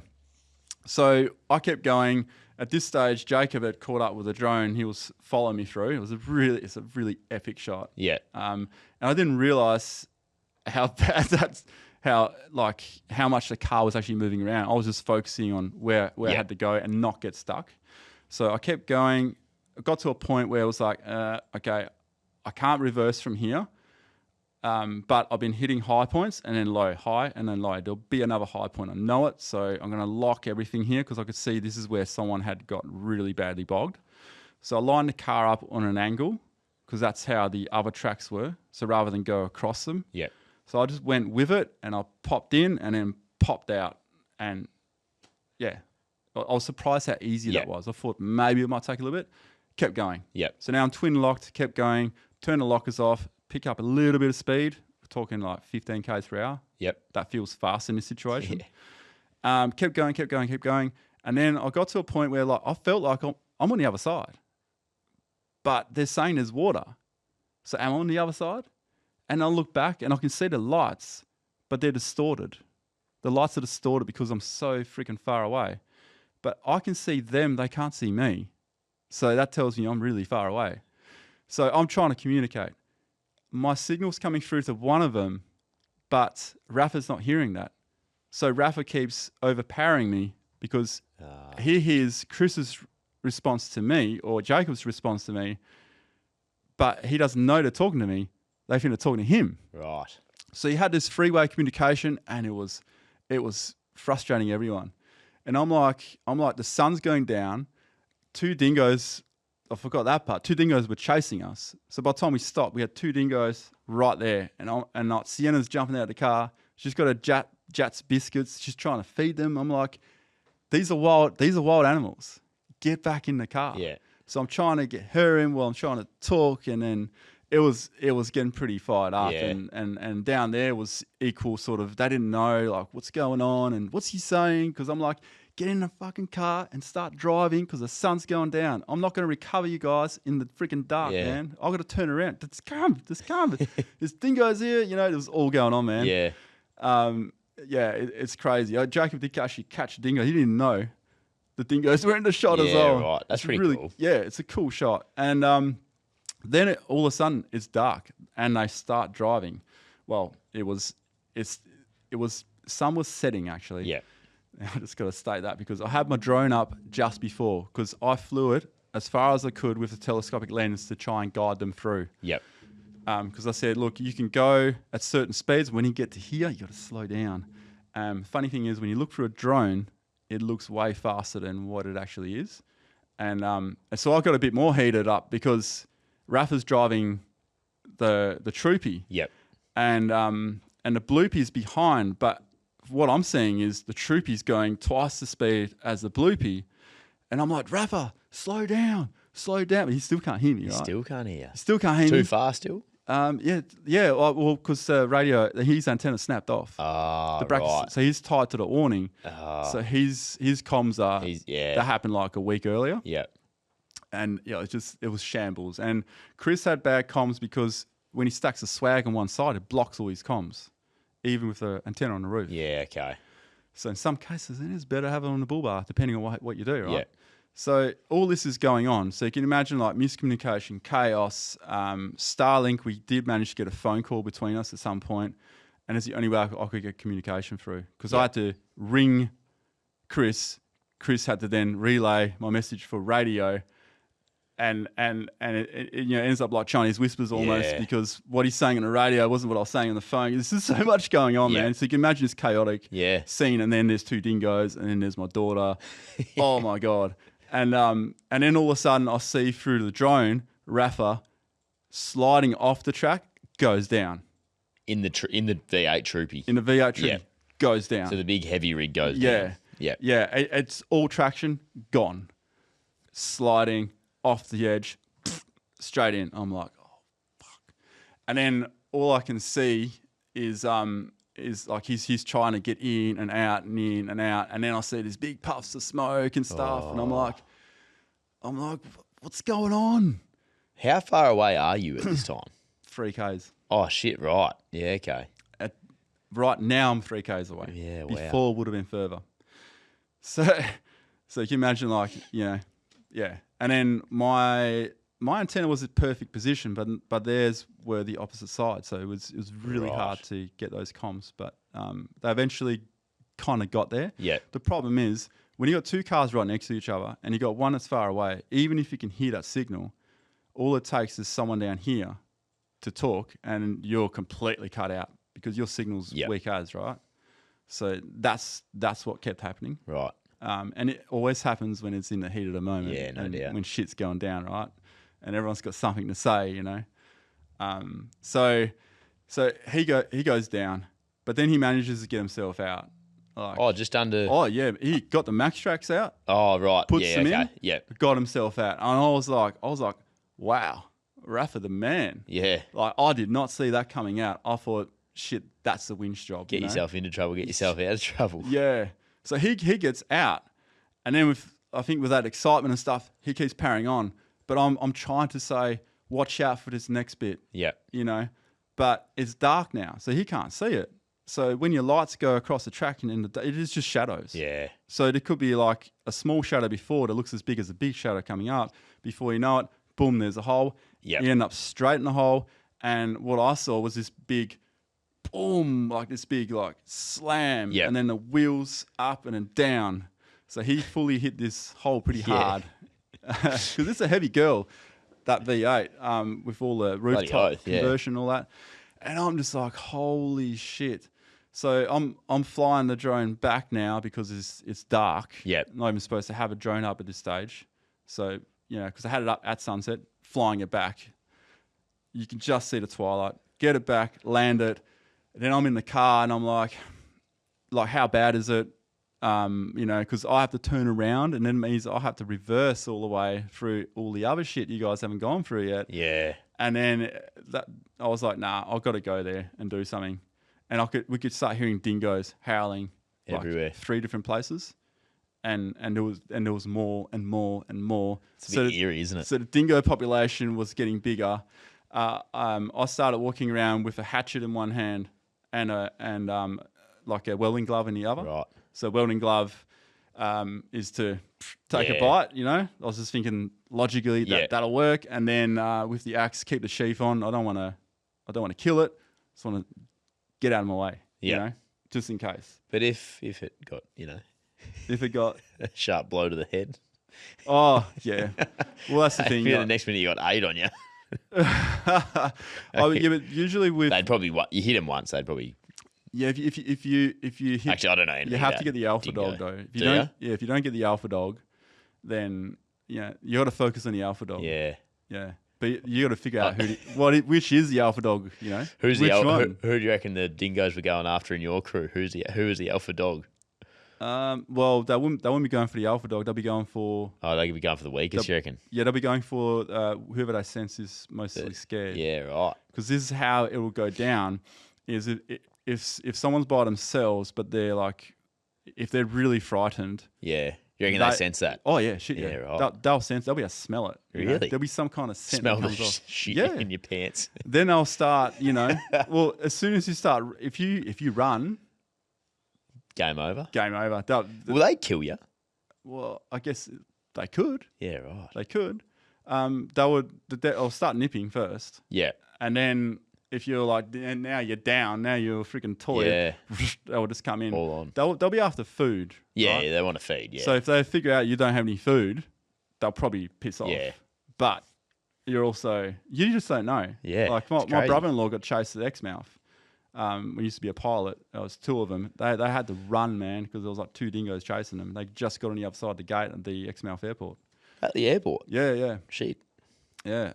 So I kept going. At this stage, Jacob had caught up with the drone. He was following me through. It's a really epic shot. Yeah. And I didn't realize how bad how much the car was actually moving around. I was just focusing on where I had to go and not get stuck. So I kept going. I got to a point where it was like, okay, I can't reverse from here. But I've been hitting high points and then low, high and then low. There'll be another high point. I know it. So I'm going to lock everything here, because I could see this is where someone had got really badly bogged. So I lined the car up on an angle, because that's how the other tracks were. So rather than go across them. Yeah. So I just went with it, and I popped in and then popped out. And I was surprised how easy that was. I thought maybe it might take a little bit. Kept going. Yep. So now I'm twin locked, kept going, turned the lockers off, pick up a little bit of speed. We're talking like 15 k's per hour. Yep. That feels fast in this situation. Yeah. Kept going. And then I got to a point where I felt like I'm on the other side. But they're saying there's water. So am I on the other side? And I look back and I can see the lights, but they're distorted. The lights are distorted because I'm so freaking far away. But I can see them, they can't see me. So that tells me I'm really far away. So I'm trying to communicate. My signal's coming through to one of them, but Rafa's not hearing that. So Rafa keeps overpowering me, because he hears Chris's response to me or Jacob's response to me, but he doesn't know they're talking to me. They think they're talking to him. Right. So you had this freeway communication, and it was frustrating everyone. And I'm like, the sun's going down. Two dingoes, I forgot that part. Two dingoes were chasing us. So by the time we stopped, we had two dingoes right there. And Sienna's jumping out of the car. She's got a Jats biscuits. She's trying to feed them. I'm like, these are wild animals. Get back in the car. Yeah. So I'm trying to get her in while I'm trying to talk, and then it was getting pretty fired up. Yeah. And down there was equal sort of, they didn't know like what's going on and what's he saying, because I'm like, get in the fucking car and start driving, because the sun's going down. I'm not going to recover you guys in the freaking dark, man. I've got to turn around. Just come. There's dingoes here. It was all going on, man. Yeah. It's crazy. Jacob did actually catch a dingo. He didn't know the dingoes were in the shot as well. Right. That's pretty cool. Yeah, it's a cool shot. And then all of a sudden it's dark and they start driving. Well, sun was setting actually. Yeah. I just got to state that, because I had my drone up just before, because I flew it as far as I could with the telescopic lens to try and guide them through. Yep. because I said, look, you can go at certain speeds. When you get to here, you got to slow down. Funny thing is, when you look through a drone, it looks way faster than what it actually is. And so I got a bit more heated up because Rafa's driving the troopy. Yep. And the bloopy's behind, but what I'm seeing is the troopy's going twice the speed as the bloopy. And I'm like, Rafa, slow down. But he still can't hear me, right? Still can't hear. He still can't hear me. Too far still? Yeah. Well, because his antenna snapped off. Ah, right. So he's tied to the awning. So his comms that happened like a week earlier. Yeah. And it was shambles. And Chris had bad comms because when he stacks the swag on one side, it blocks all his comms, even with the antenna on the roof. Yeah, okay. So in some cases, it is better to have it on the bull bar, depending on what you do, right? Yeah. So all this is going on. So you can imagine like miscommunication, chaos. Starlink, we did manage to get a phone call between us at some point, and it's the only way I could get communication through because I had to ring Chris. Chris had to then relay my message for radio, and it ends up like Chinese whispers almost because what he's saying on the radio wasn't what I was saying on the phone. There's just so much going on, man. So you can imagine this chaotic scene, and then there's two dingoes, and then there's my daughter. Oh my God. And then all of a sudden I see through the drone, Rafa sliding off the track, goes down. In the V8 troopy. In the V8 troopy, goes down. So the big heavy rig goes down. Yeah. It's all traction, gone. Sliding off the edge, straight in. I'm like, oh, fuck. And then all I can see is like he's trying to get in and out and in and out, and then I see these big puffs of smoke and stuff, and I'm like, what's going on? How far away are you at this time? 3 Ks. Oh shit! Right. Yeah. Okay. Right now I'm 3 Ks away. Yeah. Wow. Before would have been further. So you can imagine like yeah. And then my antenna was at perfect position, but theirs were the opposite side. So it was really hard to get those comms. But they eventually kind of got there. Yeah. The problem is when you got 2 cars right next to each other and you got one that's far away, even if you can hear that signal, all it takes is someone down here to talk and you're completely cut out because your signal's weak as, right? So that's what kept happening. Right. And it always happens when it's in the heat of the moment. Yeah, no doubt. When shit's going down, right? And everyone's got something to say, So he goes down, but then he manages to get himself out. Like, just under. Oh yeah, he got the max tracks out. Oh right, puts them in. Yeah, got himself out, and I was like, wow, Rafa the man. Yeah, like I did not see that coming out. I thought, shit, that's the winch job. Get yourself into trouble. Get yourself out of trouble. Yeah. So he gets out, and then with that excitement and stuff, he keeps powering on. But I'm trying to say, watch out for this next bit. Yeah. But it's dark now, so he can't see it. So when your lights go across the track and it is just shadows. Yeah. So there could be like a small shadow before that looks as big as a big shadow coming up. Before you know it, boom, there's a hole. Yeah. You end up straight in the hole. And what I saw was this big boom, like this big like slam. Yeah. And then the wheels up and then down. So he fully hit this hole pretty hard. Because it's a heavy girl, that V8, with all the rooftop conversion and all that. And I'm just like, holy shit. So I'm flying the drone back now because it's dark. Yep. Not even supposed to have a drone up at this stage. So, because I had it up at sunset, flying it back. You can just see the twilight. Get it back, land it. Then I'm in the car and I'm like, how bad is it? Because I have to turn around and then it means I have to reverse all the way through all the other shit you guys haven't gone through yet. Yeah. And then I was like, nah, I've got to go there and do something. And we could start hearing dingoes howling everywhere, like 3 different places, and there was more and more and more. It's a bit eerie, isn't it? So the dingo population was getting bigger. I started walking around with a hatchet in one hand and like a welding glove in the other. Right. So welding glove is to take a bite, I was just thinking logically that'll work. And then with the axe, keep the sheath on. I don't want to kill it. Just want to get out of my way, just in case. But if it got, if it got a sharp blow to the head. Oh, yeah. Well, that's the thing. The next minute you got 8 on you. Oh, yeah, but usually with They'd probably you hit them once. They'd probably if you hit, actually I don't know. Anything you have about to get the alpha dingo. dog though. If you Do don't, ya? if you don't get the alpha dog, then you got to focus on the alpha dog. Yeah. Yeah. But you got to figure out which is the alpha dog. You know, Who's which the one? who do you reckon the dingoes were going after in your crew? Who is the alpha dog? Well, they wouldn't be going for the alpha dog. They'll be going for Oh, they could be going for the weakest. You reckon? yeah. They'll be going for whoever they sense is mostly scared. Yeah, right. Because this is how it will go down: is if someone's by themselves, but they're like, if they're really frightened. Yeah, you reckon they sense that? Oh yeah, shit. Yeah, Yeah, right. They'll sense. They'll be able to smell it. you know? Really? There'll be some kind of scent Smell that the comes off. shit Yeah. in your pants. Then I'll start. Well, as soon as you start, if you run, Game over. game over. Will they kill you? Well, I guess they could. Yeah, right. They could. I'll start nipping first, Yeah, and then if you're like, and now you're down, now you're a freaking toy. Yeah. They'll just come in. all on. They'll be after food. Yeah, right? yeah, they want to feed. Yeah, So if they figure out you don't have any food, they'll probably piss off. Yeah. But you just don't know. Yeah, Like it's my crazy. brother-in-law got chased at Exmouth. We used to be a pilot. There was two of them. They had to run, man, because there was like two dingoes chasing them. They just got on the other side of the gate at the Exmouth airport. at the airport. Yeah. Shit. Yeah.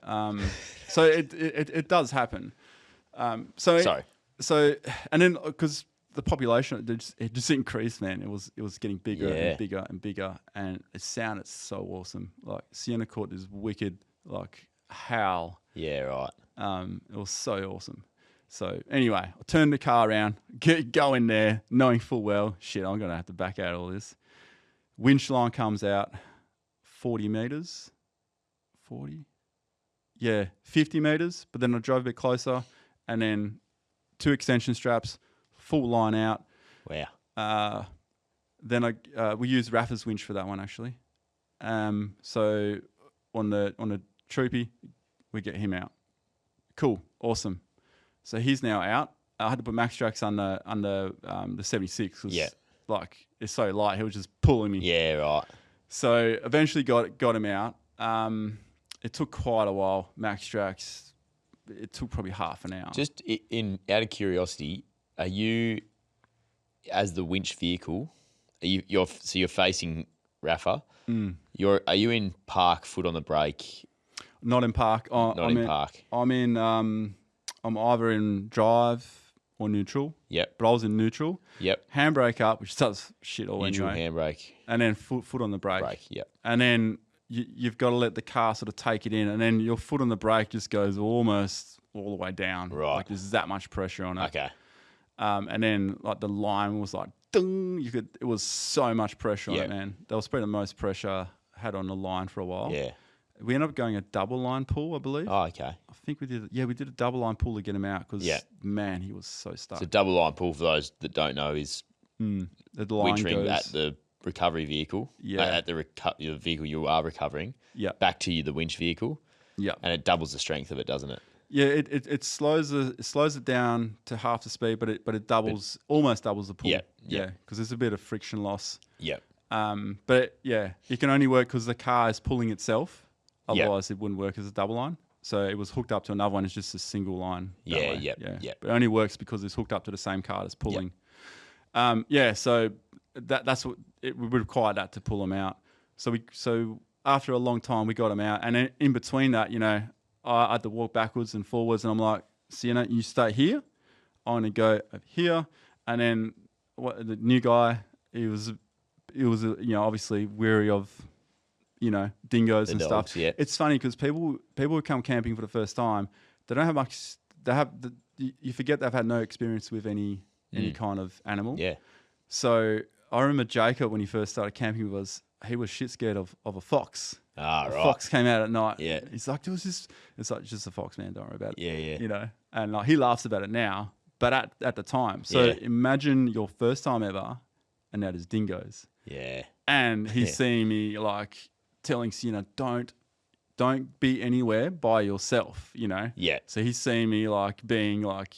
So it does happen. Sorry. So and then because the population it just increased, man. It was getting bigger Yeah. and bigger and bigger, and it sounded so awesome. Like Sienna Court is wicked. Like howl. Yeah, right. It was so awesome. So anyway, I turned the car around, go in there, knowing full well, shit, I'm gonna have to back out all this. Winch line comes out, 40 meters, 40, yeah, 50 meters. But then I drove a bit closer, and then 2 extension straps, full line out. Wow. Then we used Rafa's winch for that one actually. So on the troopy, we get him out. Cool, awesome. So he's now out. I had to put max tracks under the 76 because like it's so light. He was just pulling me. Yeah, right. So eventually got him out. It took quite a while. Max tracks. It took probably half an hour. Just out of curiosity, are you as the winch vehicle? You're facing Rafa. Are you in park, foot on the brake? Not in park. Not in park. I'm either in drive or neutral. Yep. But I was in neutral. Yep. Handbrake up, which does shit all Neutral anyway. handbrake. And then foot on the brake. Brake. Yep. And then you've got to let the car sort of take it in, and then your foot on the brake just goes almost all the way down. Right. Like there's that much pressure on it. Okay. And then like the line was like, ding, it was so much pressure on Yeah. it, man. That was probably the most pressure I had on the line for a while. Yeah. We ended up going a double line pull, I believe. Oh, okay. I think we did a double line pull to get him out because, Yeah. man, he was so stuck. So double line pull, for those that don't know, is The line wintering goes, at the recovery vehicle. Yeah. At the vehicle you are recovering. yeah, Back to the winch vehicle, yeah. and it doubles the strength of it, doesn't it? Yeah, it slows it down to half the speed, but it almost doubles the pull. Yeah, yeah, because there's a bit of friction loss. Yep. But it can only work because the car is pulling itself. Yeah. Otherwise, it wouldn't work as a double line. So it was hooked up to another one. It's just a single line. that Yeah, way. yep, yeah. yep. But it only works because it's hooked up to the same car that's pulling. So that's what it would require that to pull them out. So after a long time, we got them out, and then in between that, I had to walk backwards and forwards, and I'm like, Sienna, you stay here. I'm gonna go over here, and then the new guy, he was obviously wary of dingoes The and dogs, stuff. yeah. It's funny because people who come camping for the first time, they don't have much. You forget they've had no experience with any kind of animal. Yeah. So I remember Jacob when he first started camping with us. He was shit scared of a fox. Ah, A right. fox came out at night. Yeah. He's like, it's like just a fox, man. Don't worry about it. Yeah, yeah. And like he laughs about it now, but at the time. So Yeah. imagine your first time ever, and now there's dingoes, Yeah. and he's Yeah. seeing me like telling Sienna, don't be anywhere by yourself. Yeah. So he's seeing me like being like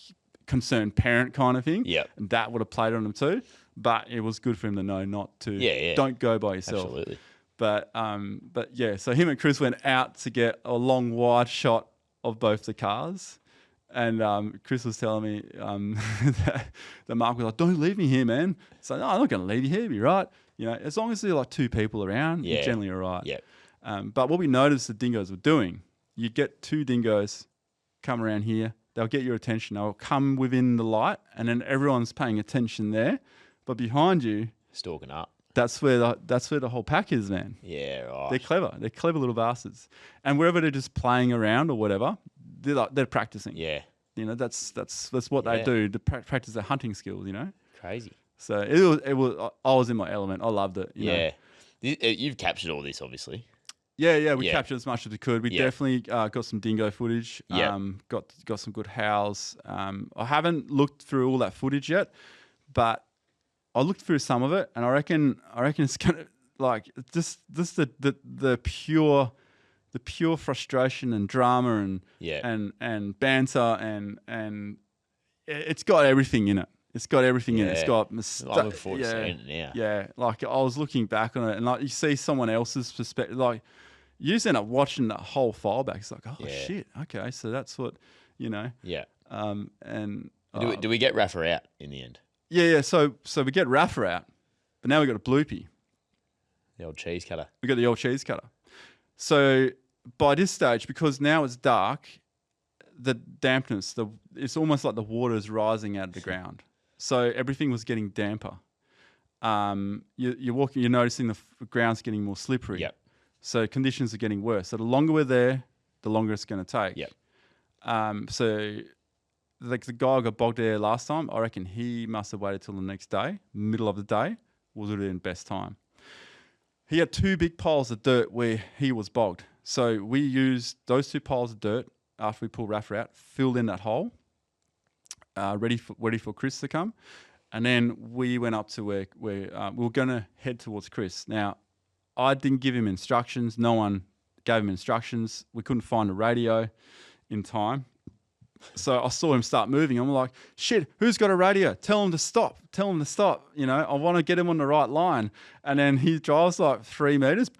concerned parent kind of thing. Yep. And that would have played on him too. But it was good for him to know not to. Yeah, yeah. Don't go by yourself. Absolutely. But yeah, so him and Chris went out to get a long wide shot of both the cars. And Chris was telling me that Mark was like, "Don't leave me here, man." So no, I'm not going to leave you here. Be right. As long as there are like 2 people around, you're generally all right. Yeah. But what we noticed the dingoes were doing, you get 2 dingoes come around here. They'll get your attention. They'll come within the light, and then everyone's paying attention there. But behind you, Stalking up. that's where the whole pack is, man. Yeah, right. They're clever. They're clever little bastards. And wherever they're just playing around or whatever, they're practicing. Yeah. That's what they do to practice their hunting skills. Crazy. So it was. I was in my element. I loved it. You know? You've captured all this, obviously. Yeah. We captured as much as we could. We Yeah. definitely got some dingo footage. Yeah. Got some good howls. I haven't looked through all that footage yet, but I looked through some of it, and I reckon it's gonna like just the pure frustration and drama and banter and it's got everything in it. It's got everything in it. It's got I look forward to seeing it now. Yeah, like I was looking back on it, and like you see someone else's perspective, like you just end up watching the whole file back. It's like, oh shit, okay, so that's what, Yeah. And Do we get Rafa out in the end? yeah. So we get Rafa out, but now we got a bloopy. The old cheese cutter. We got the old cheese cutter. So by this stage, because now it's dark, the dampness, it's almost like the water is rising out of the ground. So everything was getting damper. You're walking, you're noticing the ground's getting more slippery. Yep. So conditions are getting worse. So the longer we're there, the longer it's going to take. Yep. So like the guy who got bogged there last time, I reckon he must have waited till the next day, middle of the day, was it in best time. He had 2 big piles of dirt where he was bogged. So we used those 2 piles of dirt after we pulled Rafa out, filled in that hole, ready for Chris to come. And then we went up to where we were going to head towards Chris. Now, I didn't give him instructions. No one gave him instructions. We couldn't find a radio in time. So I saw him start moving. I'm like, shit, who's got a radio? Tell him to stop. Tell him to stop. I want to get him on the right line. And then he drives like 3 meters.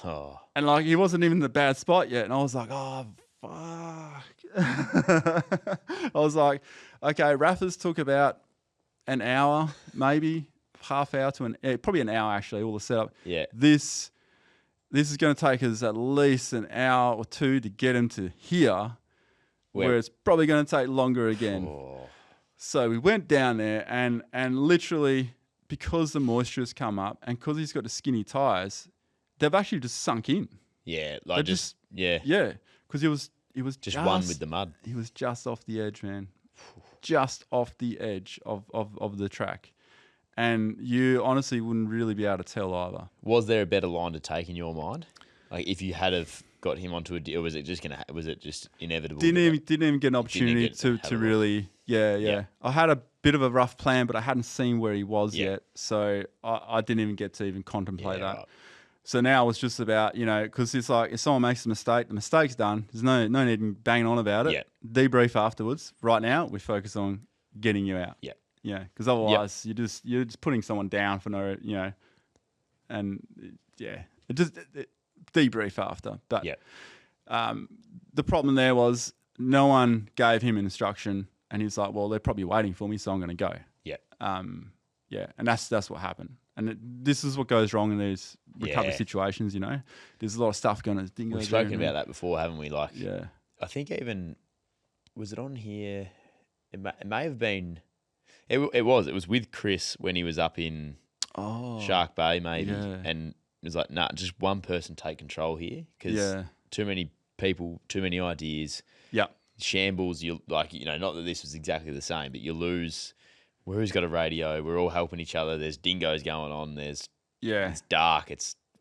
Oh. And like he wasn't even in the bad spot yet. And I was like, oh, fuck. I was like, okay, Rafa's took about an hour, maybe half hour to probably an hour actually, all the setup. Yeah. This is going to take us at least an hour or 2 to get him to here. Where it's probably going to take longer again. Oh. So we went down there and literally because the moisture has come up and because he's got the skinny tires, they've actually just sunk in. Yeah, like Yeah, because he was just one with the mud. He was just off the edge, man. Just off the edge of the track. And you honestly wouldn't really be able to tell either. Was there a better line to take in your mind? Like if you had have got him onto a deal, was it just inevitable? Didn't even get an opportunity to really. Yeah. I had a bit of a rough plan, but I hadn't seen where he was yet, so I didn't even get to even contemplate that. Right. So now it's just about, because it's like if someone makes a mistake, the mistake's done. There's no need in banging on about it. Debrief afterwards. Right now, we focus on getting you out. Yeah, because otherwise you're just putting someone down for no, and debrief after. But the problem there was no one gave him an instruction, and he's like, well, they're probably waiting for me, so I'm going to go. And that's what happened. And this is what goes wrong in these recovery situations. There's a lot of stuff going on. We've spoken about that before, haven't we? Like, I think even was it on here? It may have been. It was with Chris when he was up in Shark Bay, maybe, and it was like, nah, just one person take control here because too many people, too many ideas. Shambles. You not that this was exactly the same, but you lose. Who's got a radio? We're all helping each other. There's dingoes going on. It's dark.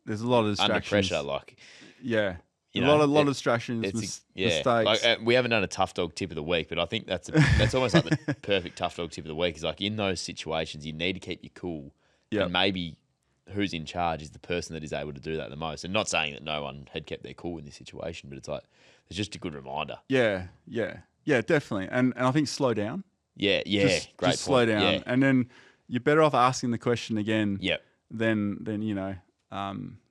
There's a lot of distractions. Under pressure, like a lot of distractions. Mistakes. Like, we haven't done a tough dog tip of the week, but I think that's almost like the perfect tough dog tip of the week. Is like in those situations, you need to keep your cool, and maybe who's in charge is the person that is able to do that the most. And not saying that no one had kept their cool in this situation, but it's like it's just a good reminder. Yeah, definitely. And I think slow down. Yeah, just great just slow down, and then you're better off asking the question again. Than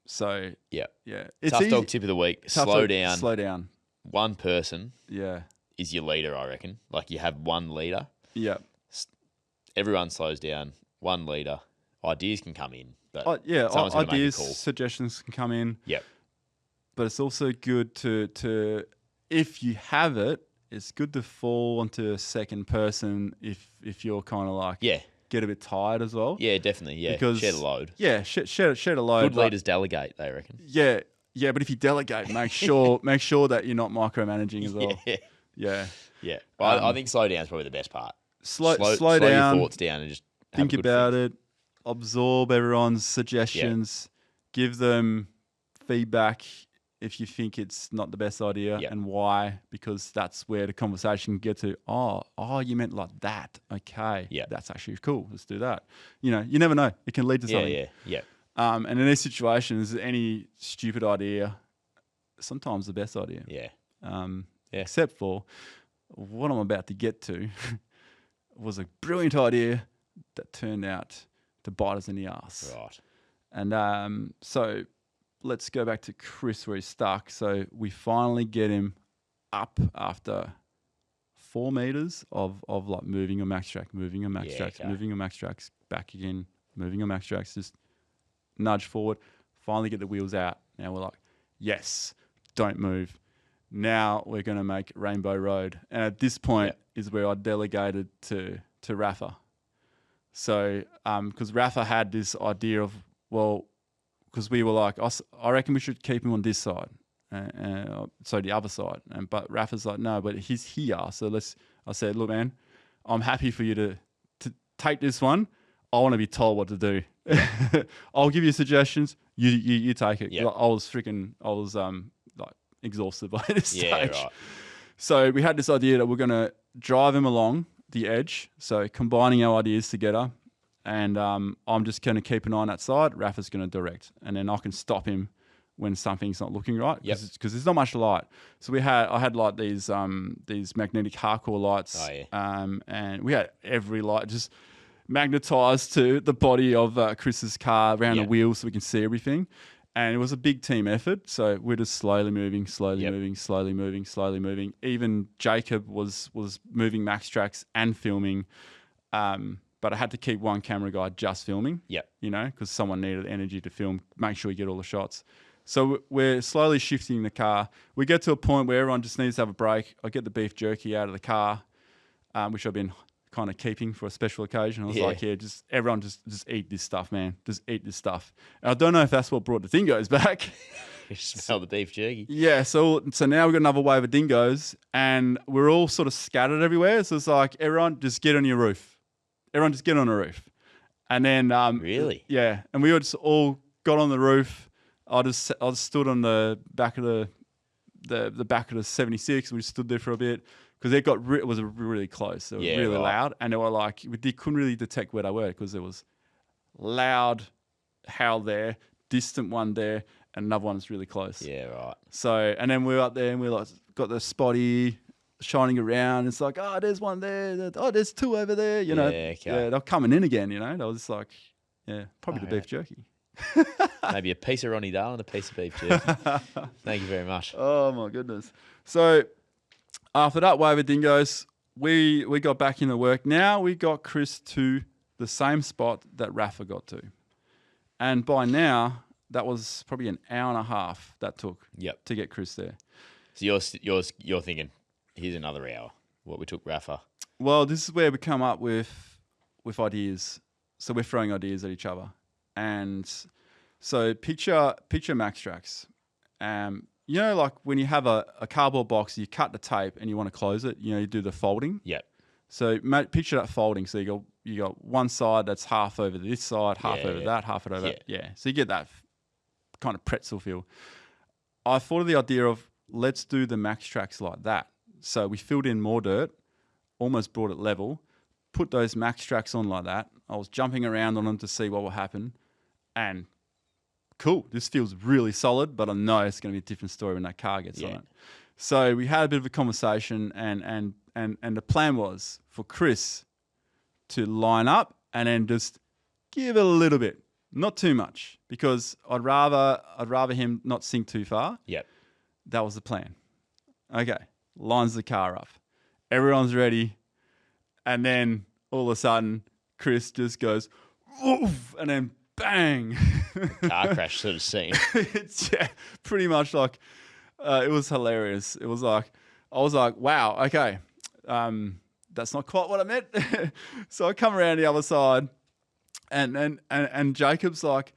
So yeah. It's tough easy. dog tip of the week. Slow down. Slow down. one person Yeah. is your leader, I reckon. Like you have one leader. Yeah. Everyone slows down. One leader. Ideas can come in, but ideas, someone's going to make a call. suggestions can come in. Yep. But it's also good to if you have it, it's good to fall onto a second person if you're kind of like Yeah. get a bit tired as well. Yeah, definitely. Yeah. Because share the load. Yeah, share a load. Good leaders delegate, they reckon. Yeah, yeah. But if you delegate, make sure that you're not micromanaging as well. Yeah. Yeah. Yeah. Well, I think slow down is probably the best part. Slow Slow down. your thoughts down and just Think about it. Absorb everyone's suggestions. Give them feedback if you think it's not the best idea and why, because that's where the conversation can get to. Oh, you meant like that. Okay. Yeah. That's actually cool. Let's do that. You know, you never know. It can lead to something. Yeah. And in these situations, any stupid idea, sometimes the best idea. Yeah. Except for what I'm about to get to was a brilliant idea that turned out to bite us in the ass. Right. And so let's go back to Chris where he's stuck. So we finally get him up after 4 meters of like moving a max track, moving a max tracks, moving a max tracks, back again, moving a max tracks, just nudge forward, finally get the wheels out. Now we're like, yes, don't move. Now we're going to make Rainbow Road. And at this point is where I delegated to Rafa. So, because Rafa had this idea of, well, because we were like, I reckon we should keep him on this side. So the other side. But Rafa's like, no, but he's here. So I said, look, man, I'm happy for you to take this one. I want to be told what to do. I'll give you suggestions. You take it. Yep. I was like exhausted by this stage. Yeah, right. So we had this idea that we're going to drive him along the edge. So combining our ideas together. And I'm just going to keep an eye on that side. Rafa's going to direct. And then I can stop him when something's not looking right. Because there's not much light. So I had like these magnetic hardcore lights. Oh, yeah. And we had every light just magnetized to the body of Chris's car around the wheels so we can see everything. And it was a big team effort. So we're just slowly moving. Even Jacob was moving max tracks and filming. But I had to keep one camera guy just filming. Yep. You know, because someone needed energy to film, make sure you get all the shots. So we're slowly shifting the car. We get to a point where everyone just needs to have a break. I get the beef jerky out of the car, which I've been kind of keeping for a special occasion. I was like, just everyone just eat this stuff, man. Just eat this stuff. And I don't know if that's what brought the dingoes back. You smell the beef jerky. Yeah, so now we've got another wave of dingoes, and we're all sort of scattered everywhere. So it's like, everyone just get on your roof. Everyone just get on the roof. And then... really? Yeah, and we just all got on the roof. I just stood on the back of the back of the 76. We stood there for a bit because it was really close. It was really loud, and they were like we couldn't really detect where they were because there was loud howl there, distant one there, and another one that's really close. Yeah, right. So and then we were up there and we like got the spotty shining around. It's like there's one there. There's two over there. You know, they're coming in again. You know, they was just like probably the beef jerky. Maybe a piece of Ronny Dale and a piece of beef jerky. Thank you very much. Oh my goodness. So after that wave of dingoes, we got back into work. Now we got Chris to the same spot that Rafa got to. And by now, that was probably an hour and a half that took to get Chris there. So you're thinking, here's another hour. What we took Rafa. Well, this is where we come up with ideas. So we're throwing ideas at each other. And so picture max tracks. You know, like when you have a cardboard box, you cut the tape and you want to close it. You know, you do the folding. Yep. So picture that folding. So you got one side that's half over this side, half over that, half over that. Yeah. So you get that kind of pretzel feel. I thought of the idea of let's do the max tracks like that. So we filled in more dirt, almost brought it level, put those max tracks on like that. I was jumping around on them to see what will happen. And cool, this feels really solid, but I know it's going to be a different story when that car gets on it. So we had a bit of a conversation, and the plan was for Chris to line up and then just give it a little bit, not too much, because I'd rather him not sink too far. Yep. That was the plan. Okay, lines the car up. Everyone's ready. And then all of a sudden, Chris just goes, woof, and then bang. Car crash sort of scene. It's pretty much like, it was hilarious. It was like, I was like, wow, okay. That's not quite what I meant. So I come around the other side and Jacob's like,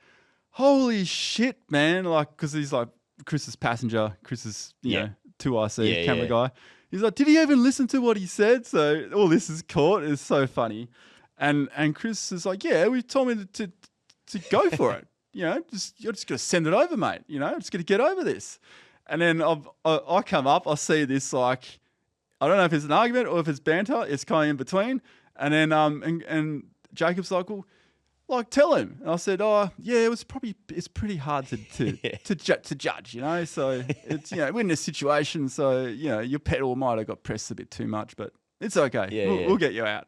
holy shit, man. Like, cause he's like Chris's passenger, Chris's, you know, 2IC camera guy. He's like, did he even listen to what he said? So all this is caught. It's so funny. And Chris is like, yeah, we told me to go for it. You know, you're just going to send it over, mate. You know, just going to get over this. And then I come up, I see this, like, I don't know if it's an argument or if it's banter. It's kind of in between. And then and Jacob's like, well, like, tell him. And I said, oh, yeah, it's pretty hard to judge, you know. So it's, you know, we're in this situation. So, you know, your pedal might have got pressed a bit too much, but it's okay. We'll get you out.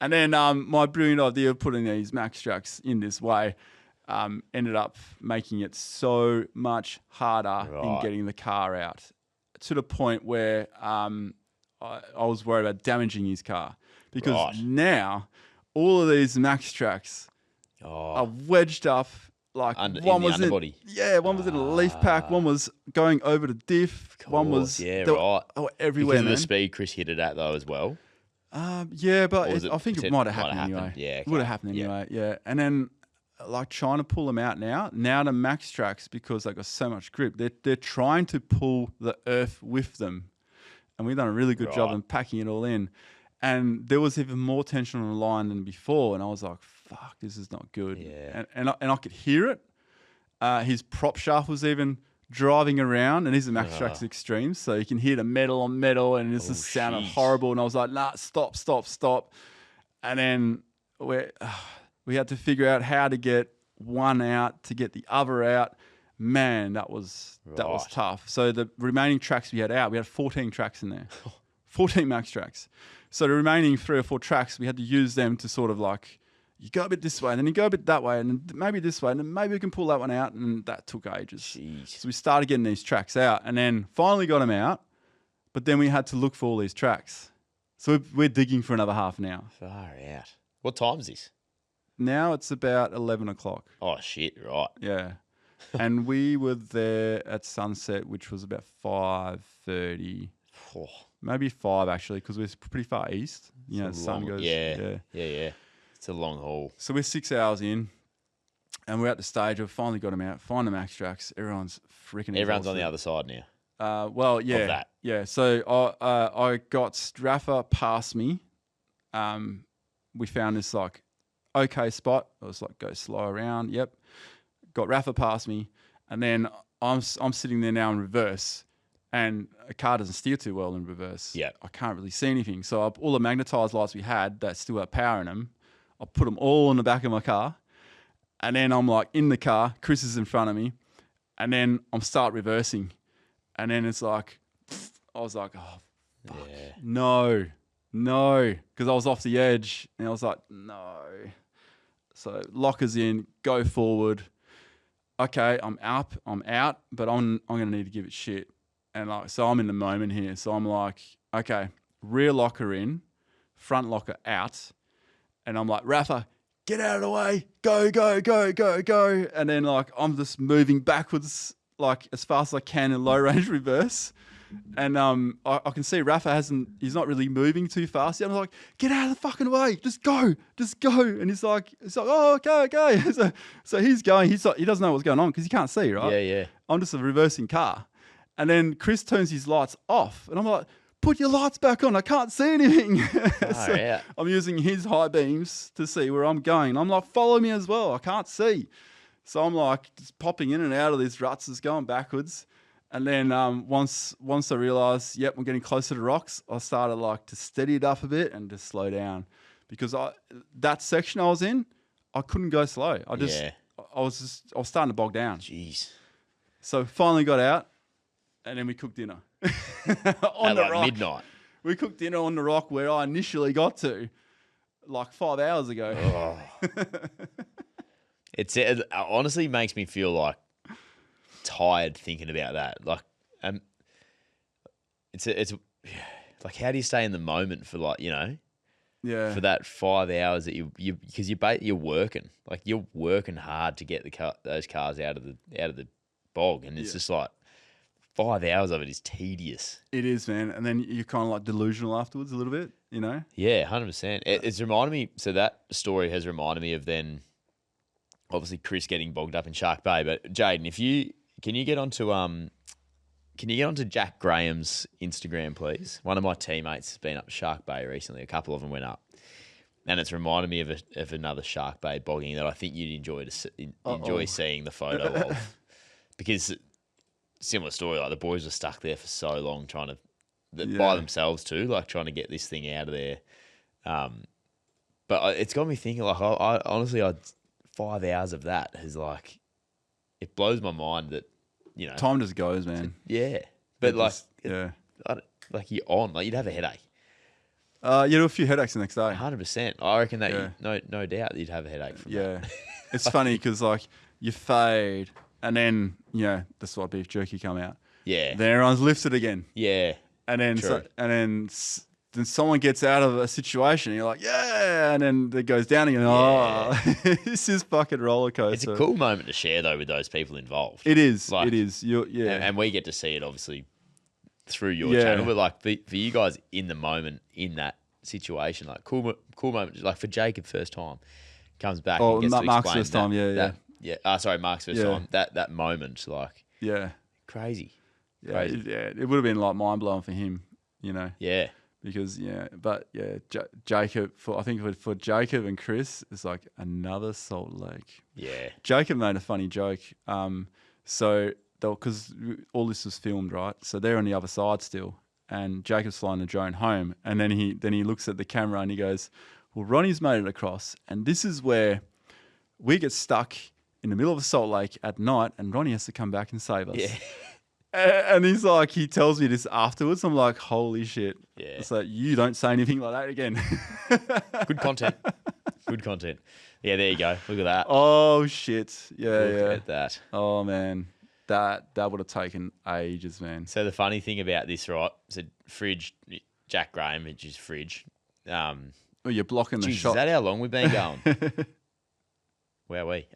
And then my brilliant idea of putting these max tracks in this way ended up making it so much harder in getting the car out, to the point where I was worried about damaging his car, because now all of these max tracks are wedged up. Like one was underbody. One was in a leaf pack, one was going over the diff, one was everywhere. Because of the speed Chris hit it at though as well. But I think it might have happened anyway. Yeah, okay. It would have happened anyway. Yeah, and then like trying to pull them out now the max tracks, because they got so much grip, they're trying to pull the earth with them, and we've done a really good job in packing it all in. And there was even more tension on the line than before, and I was like, fuck, this is not good. Yeah. And I could hear it. His prop shaft was even driving around, and these are max tracks extremes, so you can hear the metal on metal, and it just sounded horrible. And I was like, nah, stop. And then we had to figure out how to get one out to get the other out. Man, that was tough. So the remaining tracks we had 14 tracks in there, 14 max tracks. So the remaining 3 or 4 tracks, we had to use them to sort of like, you go a bit this way, and then you go a bit that way, and then maybe this way, and then maybe we can pull that one out, and that took ages. Jeez. So we started getting these tracks out, and then finally got them out, but then we had to look for all these tracks. So we're digging for another half an hour. Far out. What time is this? Now it's about 11 o'clock. Oh, shit, right. Yeah. And we were there at sunset, which was about 5:30. Maybe 5 actually, because we're pretty far east. You know, the sun goes. Yeah. It's a long haul. So we're 6 hours in, and we're at the stage where we finally got them out, find the max tracks. Everyone's freaking exhausted. Everyone's on the other side now. Of that. Yeah. So I got Rafa past me. We found this like okay spot. I was like, go slow around. Yep. Got Rafa past me, and then I'm sitting there now in reverse. And a car doesn't steer too well in reverse. Yeah. I can't really see anything. So all the magnetized lights we had that still had power in them, I put them all in the back of my car. And then I'm like in the car, Chris is in front of me. And then I'm start reversing. And then it's like, I was like, oh, fuck. Yeah. No. Because I was off the edge. And I was like, no. So lockers in, go forward. Okay, I'm out, but I'm going to need to give it shit. And like, so I'm in the moment here. So I'm like, okay, rear locker in, front locker out. And I'm like, Rafa, get out of the way. Go. And then like, I'm just moving backwards, like as fast as I can in low range reverse. And I can see Rafa he's not really moving too fast yet. I'm like, get out of the fucking way. Just go. And he's like, oh, okay. So he's going, he doesn't know what's going on because he can't see, right? Yeah. I'm just a reversing car. And then Chris turns his lights off. And I'm like, put your lights back on. I can't see anything. So I'm using his high beams to see where I'm going. I'm like, follow me as well. I can't see. So I'm like just popping in and out of these ruts, just going backwards. And then once I realised, yep, I'm getting closer to rocks, I started like to steady it up a bit and just slow down. Because that section I was in, I couldn't go slow. I was starting to bog down. Jeez. So finally got out. And then we cooked dinner on the rock. Midnight. We cooked dinner on the rock where I initially got to, like 5 hours ago. Oh. It honestly makes me feel like tired thinking about that. Like, it's like, how do you stay in the moment for, like, Yeah. for that 5 hours that because you're working, like, you're working hard to get those cars out of the bog, and it's just like 5 hours of it is tedious. It is, man. And then you're kind of like delusional afterwards a little bit, you know? Yeah, 100%. It's reminded me. So that story has reminded me of then, obviously, Chris getting bogged up in Shark Bay. But Jaden, can you get onto Jack Graham's Instagram, please? One of my teammates has been up Shark Bay recently. A couple of them went up, and it's reminded me of another Shark Bay bogging that I think you'd enjoy seeing the photo of, because similar story. Like, the boys were stuck there for so long by themselves too, like trying to get this thing out of there. But it's got me thinking. Like, I honestly, 5 hours of that is like, it blows my mind that. Time just goes, man. Yeah, but Just, you're on, like, you'd have a headache. You do a few headaches the next day. 100%. I reckon that no doubt you'd have a headache from that. Yeah. It's funny because, like, you fade and then, the slight beef jerky come out. Yeah. Then everyone's lifted again. Yeah. And then then someone gets out of a situation and you're like, yeah, and then it goes down again. Oh, this is fucking roller coaster. It's a cool moment to share, though, with those people involved. It is. Like, it is. And we get to see it, obviously, through your channel. But, like, for you guys in the moment, in that situation, like, cool moment. Like, for Jacob, first time, comes back and gets to Mark's explain first time, Mark's first time. That moment, like, crazy. Yeah, Crazy. it would have been, like, mind-blowing for him, Yeah. Because Jacob, I think for Jacob and Chris, it's like another Salt Lake. Yeah. Jacob made a funny joke. So because all this was filmed, right? So they're on the other side still, and Jacob's flying the drone home, and then he looks at the camera and he goes, "Well, Ronnie's made it across, and this is where we get stuck in the middle of a Salt Lake at night, and Ronnie has to come back and save us." Yeah. And he's like, he tells me this afterwards. I'm like, holy shit. Yeah. It's like, you don't say anything like that again. Good content. Good content. Yeah, there you go. Look at that. Oh, shit. Look at that. Oh, man. That would have taken ages, man. So the funny thing about this, right? So Fridge, Jack Graham, which is Fridge. Oh, you're blocking the shot. Is that how long we've been going? Where are we?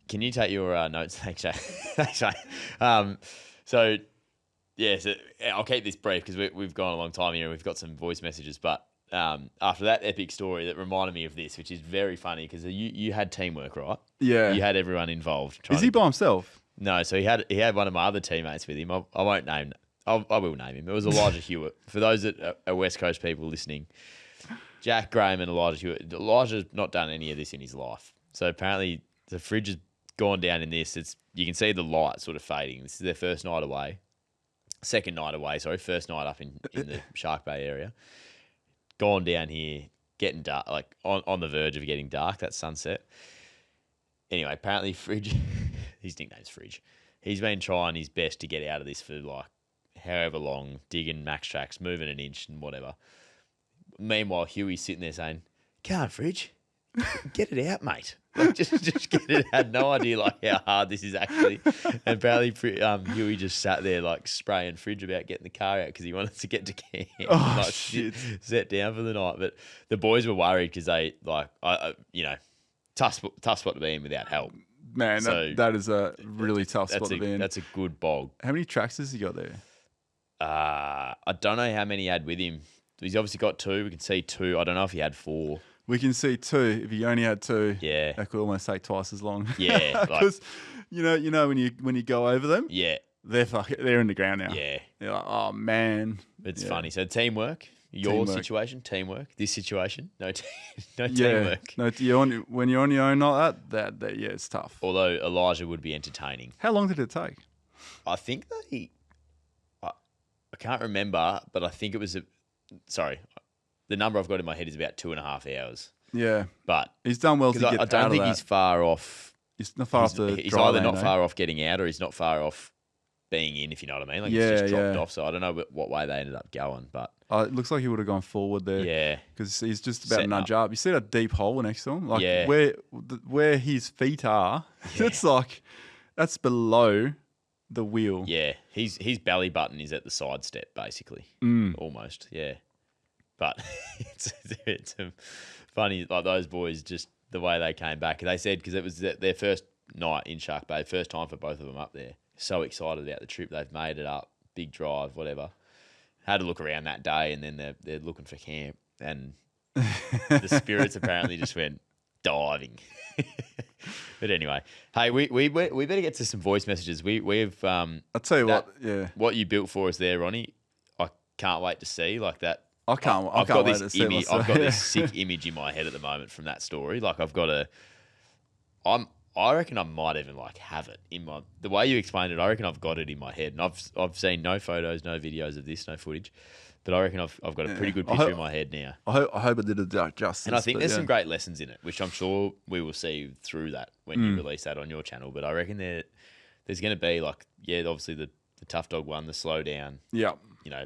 Can you take your notes? Thanks, Jay. Thanks, Jay. So I'll keep this brief because we've gone a long time here and we've got some voice messages. But after that epic story that reminded me of this, which is very funny because you had teamwork, right? Yeah. You had everyone involved. Is he by himself? No, so he had one of my other teammates with him. I won't name. I will name him. It was Elijah Hewitt. For those that are West Coast people listening, Jack Graham and Elijah Hewitt. Elijah's not done any of this in his life. So apparently the Fridge has gone down in this. You can see the light sort of fading. This is their first night away. First night up in the Shark Bay area. Gone down here, getting dark, like on the verge of getting dark, that sunset. Anyway, apparently Fridge, his nickname's Fridge, he's been trying his best to get out of this for like however long, digging max tracks, moving an inch and whatever. Meanwhile, Huey's sitting there saying, "Come on, Fridge, get it out, mate. Like, just get it out." No idea like how hard this is actually. And apparently Huey just sat there like spraying Fridge about getting the car out because he wanted to get to camp. Oh, like, shit. Set down for the night. But the boys were worried because they tough spot to be in without help. Man, So, that is a really tough spot to be in. That's a good bog. How many tracks has he got there? I don't know how many he had with him. He's obviously got 2. We can see 2. I don't know if he had 4. We can see 2. If he only had 2, Yeah. that could almost take twice as long. Yeah, like- Because you know when you go over them, Yeah. they're in the ground now. Yeah. You're like, oh man, It's Yeah. funny. So teamwork, your Teamwork. situation, teamwork. This situation, no Yeah, teamwork. no, when you're on your own like that, it's tough. Although Elijah would be entertaining. How long did it take? I think I can't remember, but I think it was the number I've got in my head is about 2.5 hours. Yeah, But he's done well to because get I out don't of think that. he's far off. He's not far off the He's dry either lane, not though. far off getting out or he's not far off being in, if you know what I mean. Like Yeah, it's just dropped yeah. off. So I don't know what way they ended up going, but It looks like he would have gone forward there. yeah. Because he's just about to Setting nudge up. You see that deep hole next to him? Like Yeah. where his feet are, Yeah. that's below the wheel. Yeah, his belly button is at the side step, basically, almost. Yeah, but it's funny, like those boys, just the way they came back. They said because it was their first night in Shark Bay, first time for both of them up there. So excited about the trip, they've made it up, big drive, whatever. Had a look around that day, and then they're looking for camp, and the spirits apparently just went diving. But anyway, hey, we better get to some voice messages. We've I'll tell you what you built for us there, Ronnie. I can't wait to see like that. I can't wait to see I've myself. got this sick image in my head at the moment from that story. Like I reckon I might even like have it in the way you explained it. I reckon I've got it in my head, and I've seen no photos, no videos of this, no footage, but I reckon I've got a pretty good picture in my head now. I hope I did it justice. And I think there's some great lessons in it, which I'm sure we will see through that when you release that on your channel. But I reckon there's going to be like, obviously the tough dog one, the slow down. Yeah. You know,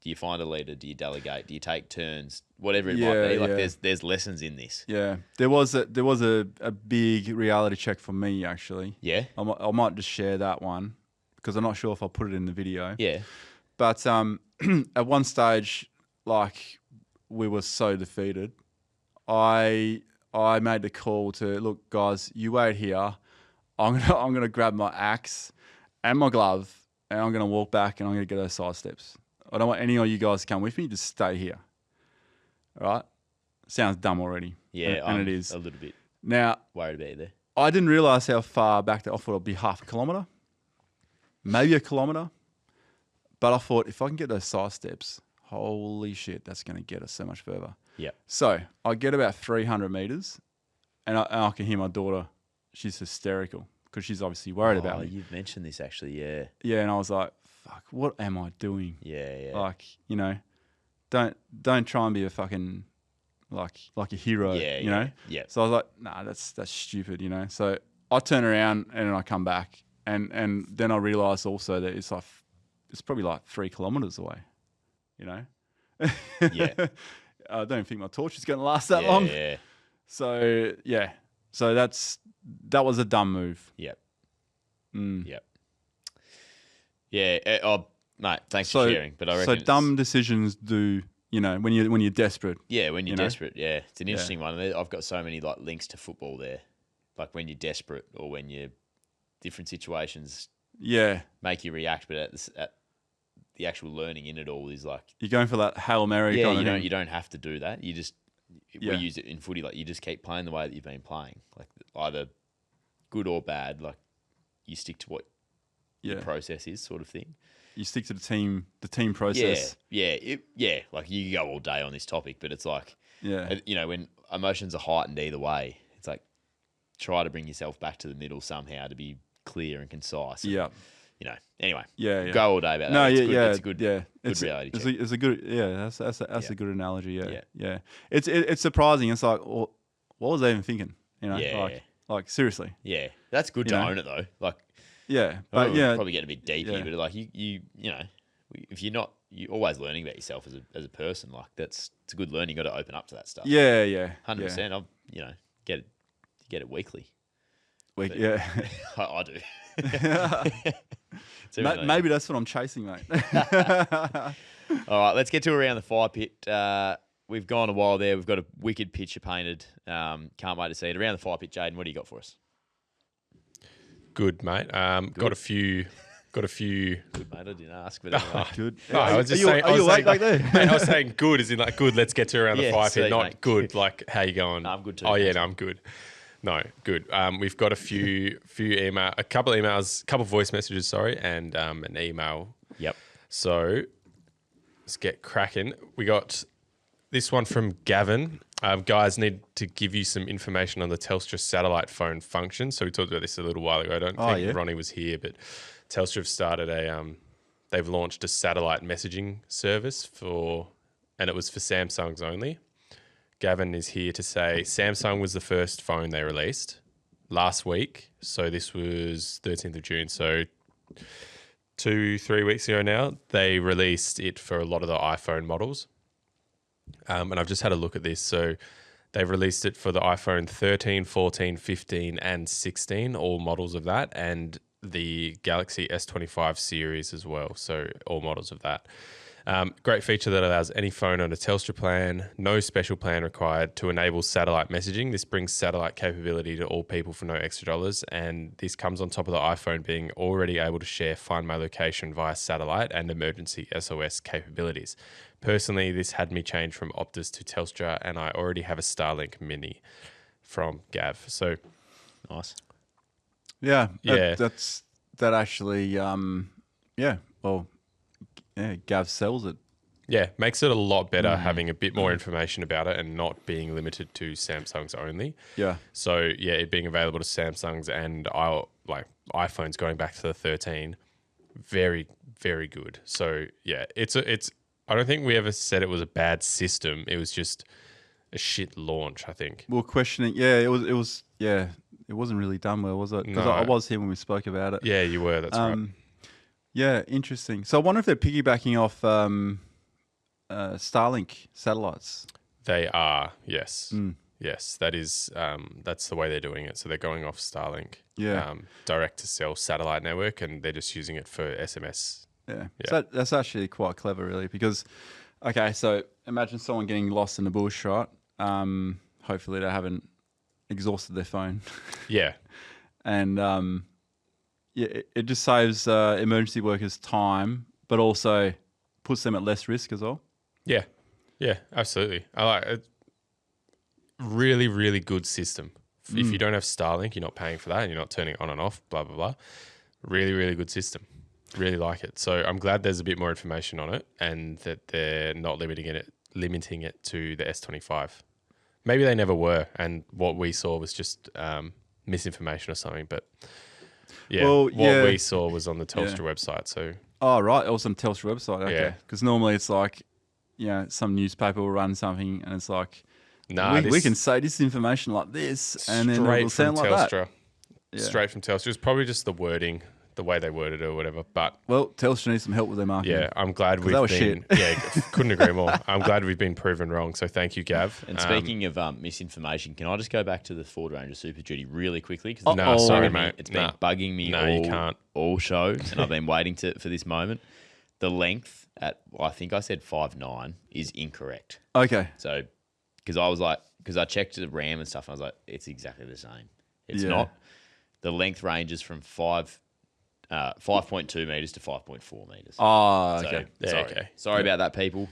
do you find a leader? Do you delegate? Do you take turns? Whatever it might be. Like there's lessons in this. Yeah. There was a big reality check for me, actually. Yeah. I might just share that one because I'm not sure if I'll put it in the video. Yeah. But at one stage, like, we were so defeated. I made the call to, look, guys, you wait here. I'm gonna grab my axe and my glove, and I'm gonna walk back, and I'm gonna get those side steps. I don't want any of you guys to come with me. Just stay here. All right? Sounds dumb already. Yeah, and it is a little bit now. Worried about you there. I didn't realise how far back I thought it'd be half a kilometre, maybe a kilometre. But I thought if I can get those side steps, holy shit, that's going to get us so much further. Yeah. So I get about 300 metres, and I can hear my daughter. She's hysterical because she's obviously worried about me. You've mentioned this actually, yeah. Yeah, and I was like, fuck, what am I doing? Yeah. Like, you know, don't try and be a fucking like a hero. You know. Yeah. So I was like, nah, that's stupid. You know. So I turn around and then I come back, and then I realised also that it's probably like 3 kilometres away. You know. Yeah. I don't think my torch is going to last that long. Yeah. So yeah. So that was a dumb move. Yep. Mm. Yep. Yeah. Mate, thanks for sharing. But I reckon so dumb decisions do, you know, when you're desperate. Yeah, when you're you know? desperate. Yeah, it's an interesting one. I've got so many like links to football there, like when you're desperate or when you're different situations. Yeah. Make you react, but at the actual learning in it all is like you're going for that Hail Mary. Yeah, kind of you don't have to do that. You just we use it in footy. Like you just keep playing the way that you've been playing, like either good or bad. Like you stick to what your process is, sort of thing. You stick to the team process. Yeah. Like you can go all day on this topic, but it's like, you know, when emotions are heightened either way, it's like try to bring yourself back to the middle somehow to be clear and concise. And, you know. Anyway. Go all day about that. No, it's good. It's a good reality check. It's a good. Yeah, that's a good analogy. Yeah. It's surprising. It's like, well, what was I even thinking? You know, like seriously. Yeah, that's good to own it though. Like. Yeah, but probably getting a bit deep here, but like you know, if you're always learning about yourself as a person, like it's a good learning. You got to open up to that stuff. 100%. I get it weekly. I do. Maybe that's what I'm chasing, mate. All right, let's get to around the fire pit. We've gone a while there. We've got a wicked picture painted. Can't wait to see it. Around the fire pit, Jaden, what do you got for us? Good, mate. Got a few. Good, mate. I didn't ask, but anyway. Good. No, I was just saying. Are you awake back there? Mate, I was saying good, as in like good. Let's get to around the fire pit. Not mate. good, like how you going? No, I'm good too. Oh yeah, no, I'm good. No, good. We've got a few email, a couple emails, couple voice messages, sorry, and an email. Yep. So let's get cracking. We got this one from Gavin. Guys, need to give you some information on the Telstra satellite phone function. So we talked about this a little while ago. I don't think Ronny was here, but Telstra have started they've launched a satellite messaging service and it was for Samsungs only. Gavin is here to say Samsung was the first phone they released last week. So this was 13th of June. So 2-3 weeks ago now, they released it for a lot of the iPhone models. And I've just had a look at this. So they've released it for the iPhone 13, 14, 15, and 16, all models of that. And the Galaxy S25 series as well. So all models of that. Great feature that allows any phone on a Telstra plan, no special plan required to enable satellite messaging. This brings satellite capability to all people for no extra dollars. And this comes on top of the iPhone being already able to share Find My Location via satellite and emergency SOS capabilities. Personally, this had me change from Optus to Telstra, and I already have a Starlink Mini from Gav. So Nice. Yeah. Yeah. That actually, Gav sells it. yeah, makes it a lot better having a bit more information about it and not being limited to Samsung's only. Yeah. So yeah, it being available to Samsung's and iPhones going back to the 13, very, very good. So yeah, it's I don't think we ever said it was a bad system. It was just a shit launch, I think. We were questioning. Yeah, it was. Yeah, it wasn't really done well, was it? Because No. I was here when we spoke about it. Yeah, you were. That's right. Yeah, interesting. So I wonder if they're piggybacking off Starlink satellites. They are, yes. Yes, that is, that's the way they're doing it. So they're going off Starlink, Yeah. direct to cell satellite network, and they're just using it for SMS. Yeah. So that's actually quite clever, really, because, okay, so imagine someone getting lost in the bush, right? Hopefully they haven't exhausted their phone. Yeah, And it just saves emergency workers time, but also puts them at less risk as well. yeah, yeah, absolutely. I like it. Really, really good system. If you don't have Starlink, you're not paying for that, and you're not turning it on and off. Blah blah blah. Really, really good system. Really like it. So I'm glad there's a bit more information on it, and that they're not limiting it to the S25. Maybe they never were, and what we saw was just misinformation or something. But yeah, what we saw was on the Telstra website. So Oh, right. It was on Telstra website. Okay. Yeah. Because normally it's like, some newspaper will run something and it's like, nah, we can say this information like this, and then straight it'll from sound like that. Telstra. Yeah. Straight from Telstra. It's probably just the wording, the way they worded it or whatever. But Well, Telstra needs some help with their marketing. yeah, I'm glad we've that was been. shit. Yeah, couldn't agree more. I'm glad we've been proven wrong. So thank you, Gav. And speaking of misinformation, can I just go back to the Ford Ranger Super Duty really quickly? Because No, sorry, mate. It's been Nah. bugging me No, you can't. all show, and I've been waiting for this moment. The length I think I said 5'9" is incorrect. Okay. So, because I checked the RAM and stuff, and I was like, it's exactly the same. It's Yeah. not. The length ranges from 5.2 meters to 5.4 meters. Oh, So, okay. Yeah, sorry. okay. Sorry about that, people.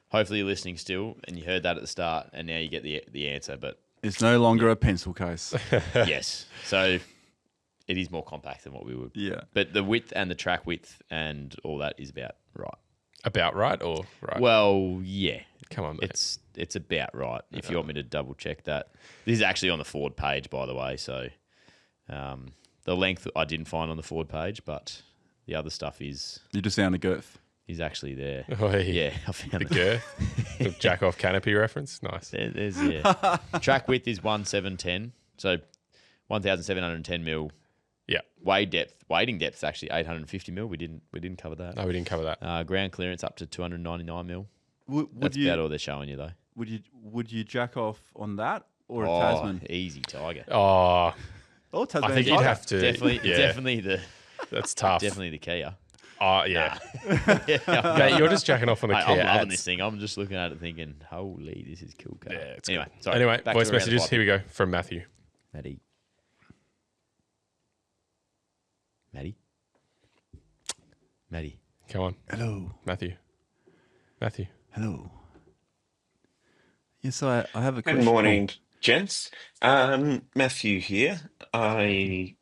Hopefully you're listening still, and you heard that at the start, and now you get the answer. But It's no longer a pencil case. yes, so it is more compact than what we would. Yeah. But the width and the track width and all that is about right. About right or right? Well, yeah, Come on, mate. it's about right. If you want me to double check that, this is actually on the Ford page, by the way. So the length I didn't find on the Ford page, but the other stuff is You just found a girth. actually there. Oh, Yeah, I found The it. girth, the jack off canopy reference. Nice. There's track width is 1,710, so 1,710 mil. Yeah. Wading depth is actually 850 mil. We didn't cover that. No, we didn't cover that. Ground clearance up to 299 mil. Would That's you about all they're showing you though. would you jack off on that or a Oh, Tasman? easy Tiger. Oh, Oh, Tasman. I think you'd have to. Definitely That's tough. definitely the Kia. Oh, yeah. Mate, you're just jacking off on the Hey, Kia I'm loving ads. this thing. I'm just looking at it thinking, holy, this is cool car. Yeah, it's anyway, good. sorry. Anyway, back voice to around the messages. pipe. Here we go from Matthew. Maddie. Come on, Hello. Matthew. Hello. Yes, I have a question. Good morning, gents. Matthew here. I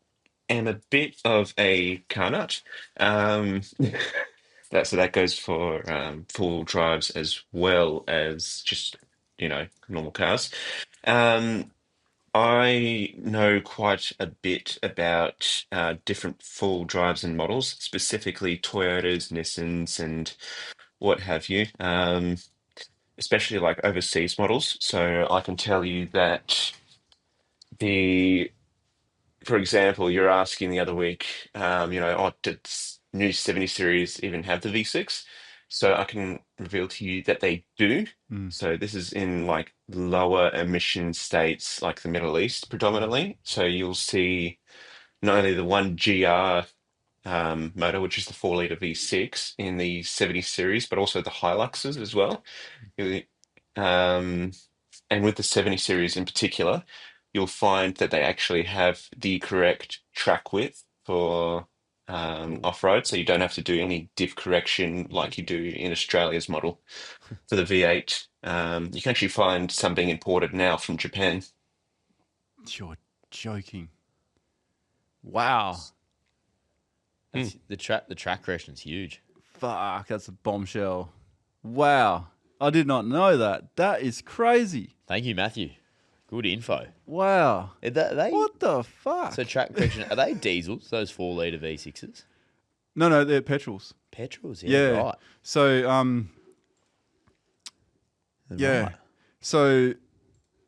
am a bit of a car nut. That goes for full drives as well as just normal cars. I know quite a bit about different full drives and models, specifically Toyotas, Nissans, and what have you. Especially like overseas models. So I can tell you that for example, you're asking the other week, did new 70 series even have the V6? So I can reveal to you that they do. So this is in like lower emission states like the Middle East predominantly. So you'll see not only the one GR motor, which is the 4 litre V6 in the 70 series, but also the Hiluxes as well. Um, and with the 70 series in particular, you'll find that they actually have the correct track width for off-road, so you don't have to do any diff correction like you do in Australia's model for the V8. You can actually find some being imported now from Japan. You're joking. Wow. That's, the track correction's huge. Fuck, that's a bombshell. Wow. I did not know that. That is crazy. Thank you, Matthew. Good info. Wow. Are they, What the fuck? So track correction, are they diesels, those 4 litre V6s? No, they're petrols. Petrols, Yeah. right. So, yeah. Right. So,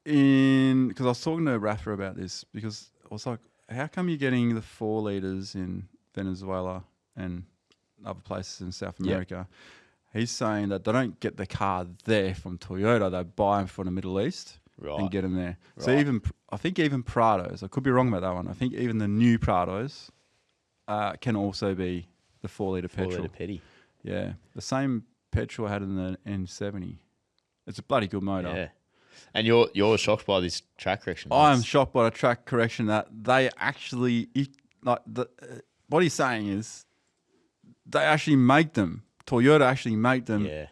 because I was talking to Rafa about this, because I was like, how come you're getting the 4 litres in Venezuela and other places in South America? He's saying that they don't get the car there from Toyota, they buy them from the Middle East and get them there. Right. So I think even Prados, I could be wrong about that one, I think even the new Prados can also be the 4 litre 4 petrol. litre petty. Yeah, the same petrol I had in the N70. It's a bloody good motor. Yeah. And you're shocked by this track correction. I am That's- shocked by the track correction that they actually what he's saying is they actually make them. Toyota actually make them Yeah.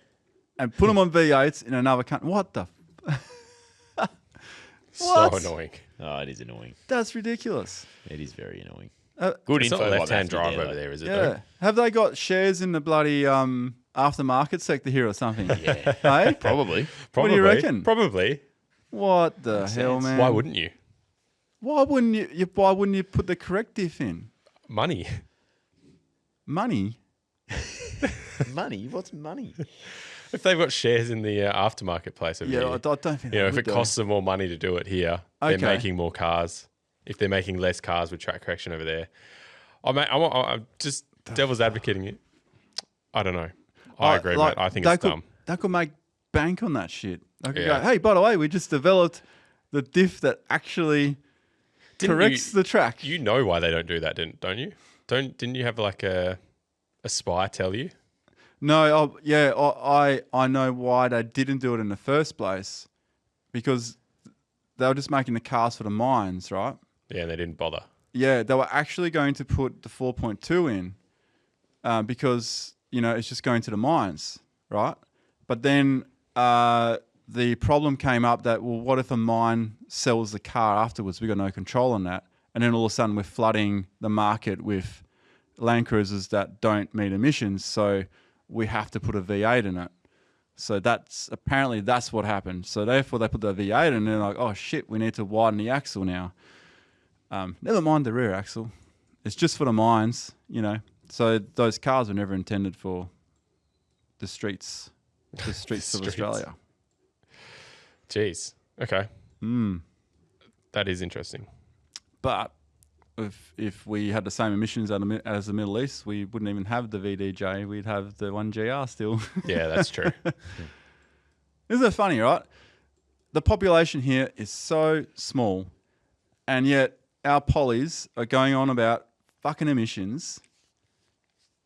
and put them on V8s in another country. What the? So What? annoying. Oh, it is annoying. That's ridiculous. It is very annoying. Uh, Good It's info. not by left-hand Matthew drive over though. there, is it? Yeah. Though? Have they got shares in the bloody aftermarket sector here or something? Yeah. Hey? Probably. What do you reckon? Probably. What the hell, sense. man? Why wouldn't you? Why wouldn't Why wouldn't you put the correct diff in? Money. Money. Money? What's money? If they've got shares in the aftermarket place over Yeah, here, I don't think. you they know, if would, it though. costs them more money to do it here, Okay. they're making more cars. If they're making less cars with track correction over there, I'm just devil's advocating it. I don't know. I agree, like, mate. I think they it's could, dumb. They could make bank on that shit. They could Yeah. go, hey, by the way, we just developed the diff that actually corrects the track. You know why they don't do that, don't you? Didn't you have like a spy tell you? No, I know why they didn't do it in the first place, because they were just making the cars for the mines, right? Yeah, they didn't bother. Yeah, they were actually going to put the 4.2 in because, it's just going to the mines, right? But then the problem came up that, well, what if a mine sells the car afterwards? We got no control on that. And then all of a sudden we're flooding the market with Land Cruisers that don't meet emissions. So we have to put a V8 in it. So that's what happened. So therefore they put the V8 in and they're like, oh shit, we need to widen the axle now. Never mind the rear axle. It's just for the mines, So those cars were never intended for the streets of Streets. Australia. Jeez. Okay. That is interesting. But if we had the same emissions as the Middle East, we wouldn't even have the VDJ. We'd have the 1GR still. Yeah, that's true. Isn't it funny, right? The population here is so small, and yet our pollies are going on about fucking emissions.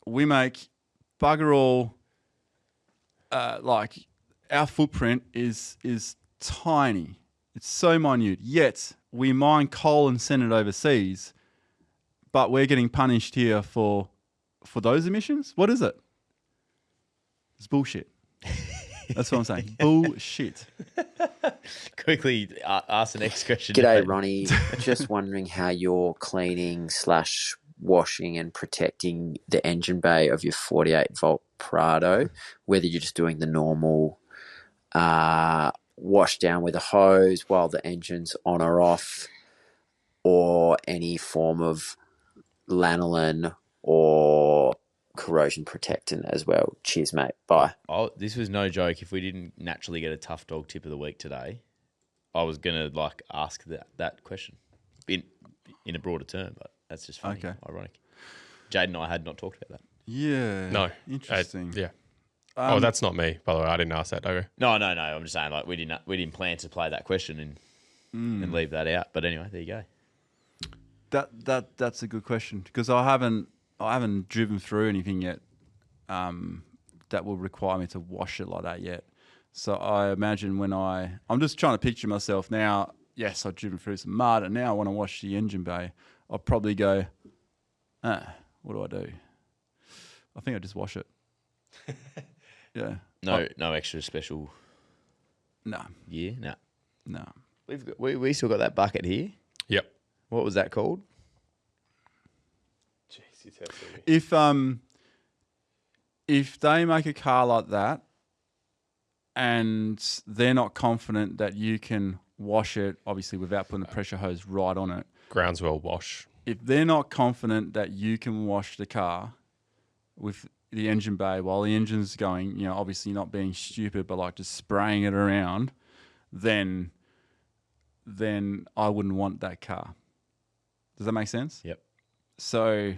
We make bugger all. Like our footprint is tiny. It's so minute. Yet we mine coal and send it overseas, but we're getting punished here for those emissions. What is it? It's bullshit. That's what I'm saying. Bullshit. Quickly ask the next question. G'day, Dave. Ronnie. Just wondering how you're cleaning / washing and protecting the engine bay of your 48-volt Prado, whether you're just doing the normal wash down with a hose while the engine's on or off, or any form of lanolin or corrosion protectant as well. Cheers, mate. Bye. Oh, this was no joke. If we didn't naturally get a tough dog tip of the week today, I was gonna ask that question in a broader term, but that's just funny, Okay. ironic. Jade and I had not talked about that. Yeah. No. Interesting. Yeah. That's not me, by the way. I didn't ask that, Duggo. No. I'm just saying, we didn't plan to play that question and leave that out. But anyway, there you go. That's a good question because I haven't driven through anything yet that will require me to wash it like that yet. So I imagine when I'm just trying to picture myself now. Yes, I've driven through some mud, and now I want to wash the engine bay. I'll probably go, what do I do? I think I just wash it. Yeah. No extra special No. gear? No. No. We still got that bucket here. Yep. What was that called? Jeez, you tell me. If they make a car like that and they're not confident that you can wash it, obviously without putting the pressure hose right on it. Groundswell wash. If they're not confident that you can wash the car with the engine bay while the engine's going, you know, obviously not being stupid, but like just spraying it around, then I wouldn't want that car. Does that make sense? Yep. So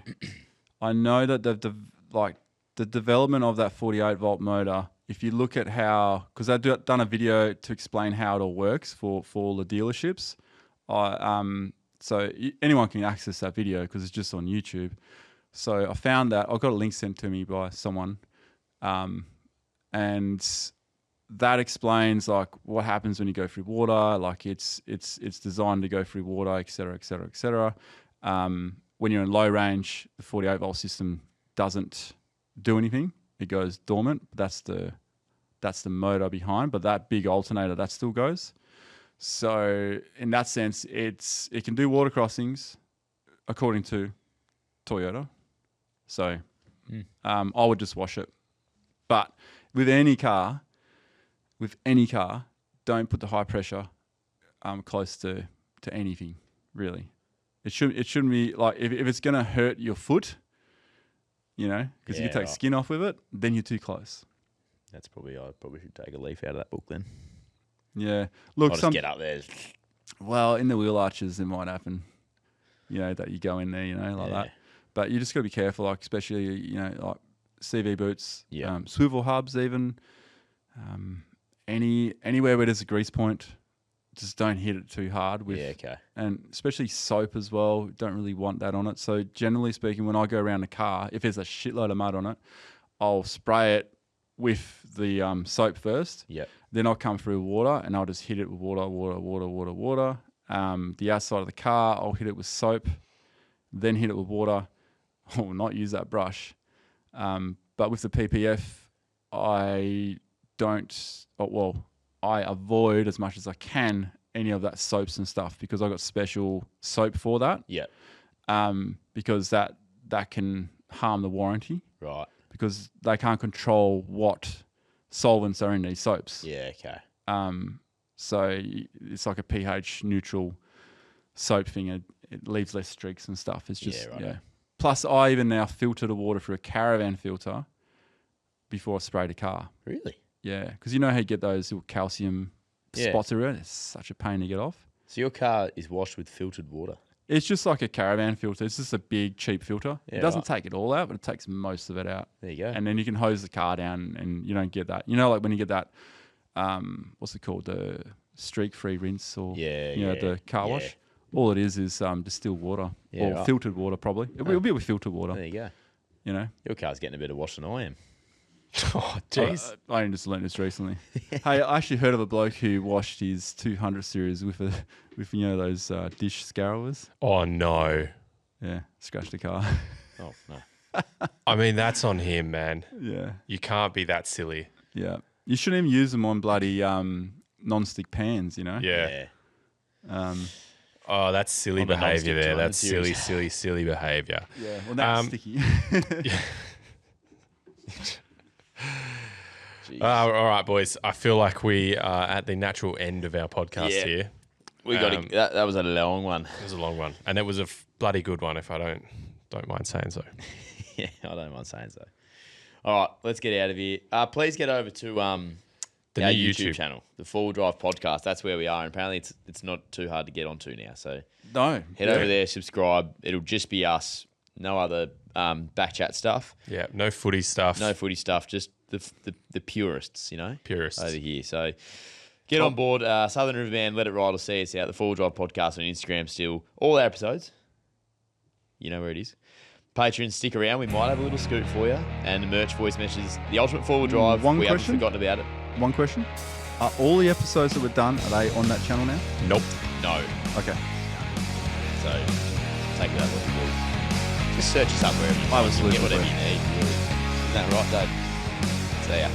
I know that the development of that 48 volt motor, if you look at how, because I've done a video to explain how it all works for all the dealerships. So anyone can access that video because it's just on YouTube. So I found that I got a link sent to me by someone, and that explains like what happens when you go through water. Like it's designed to go through water, et cetera, et cetera, et cetera. When you're in low range, the 48 volt system doesn't do anything. It goes dormant. That's the motor behind, but that big alternator that still goes. So in that sense, it can do water crossings according to Toyota. So I would just wash it. But with any car, don't put the high pressure close to anything, really. It shouldn't be like if it's going to hurt your foot, you know, because you can take skin off with it, then you're too close. I probably should take a leaf out of that book then. Yeah. Look, I'll just get up there. Well, in the wheel arches, it might happen, you know, that you go in there, you know, like that. But you just got to be careful, like especially, you know, like CV boots, swivel hubs even, anywhere where there's a grease point, just don't hit it too hard with. And especially soap as well, don't really want that on it. So generally speaking, when I go around the car, if there's a shitload of mud on it, I'll spray it with the soap first. Yep. Then I'll come through water and I'll just hit it with water. The outside of the car, I'll hit it with soap, then hit it with water. I will not use that brush. But with the PPF, I avoid as much as I can any of that soaps and stuff because I've got special soap for that. Yeah. Because that can harm the warranty. Right. Because they can't control what solvents are in these soaps. Yeah, okay. So it's like a pH neutral soap thing. It leaves less streaks and stuff. It's just, Plus, I even now filter the water through a caravan filter before I spray the car. Really? Yeah, because you know how you get those little calcium spots around? It's such a pain to get off. So your car is washed with filtered water? It's just like a caravan filter. It's just a big, cheap filter. Yeah, it doesn't take it all out, but it takes most of it out. There you go. And then you can hose the car down and you don't get that. You know, like when you get that, what's it called? The streak-free rinse or the car wash. All it is distilled water or filtered water probably. It'll be with filtered water. There you go. You know? Your car's getting a better wash than I am. Oh, jeez. I only just learned this recently. Hey, I actually heard of a bloke who washed his 200 series with you know those dish scourers. Oh, no. Yeah, scratched the car. Oh, no. I mean, that's on him, man. Yeah. You can't be that silly. Yeah. You shouldn't even use them on bloody non-stick pans, you know? Yeah. Oh, that's silly behaviour there. That's silly behaviour. Yeah, well, that's sticky. All right, boys. I feel like we are at the natural end of our podcast here. We got that was a long one. It was a long one, and it was a bloody good one. If I don't mind saying so. Yeah, I don't mind saying so. All right, let's get out of here. Please get over to our new YouTube channel, the Four-Wheel Drive Podcast. That's where we are. And apparently, it's not too hard to get onto now. So head over there, subscribe. It'll just be us. No other BackChat stuff. Yeah, no footy stuff. No footy stuff. Just the purists, you know, Purists over here. So get on board. Southern Riverband, Let It Ride, or see us out. The Four-Wheel Drive Podcast on Instagram still. All our episodes. You know where it is. Patreon, stick around. We might have a little scoop for you. And the merch voice messages, the ultimate four-wheel drive. One we question? haven't forgotten about it. One question. Are all the episodes that were done, are they on that channel now? Nope. No. Okay. So take that what you will. Just search us up wherever you I was can get listening whatever to you need. Really. Isn't that right, Dave? See ya.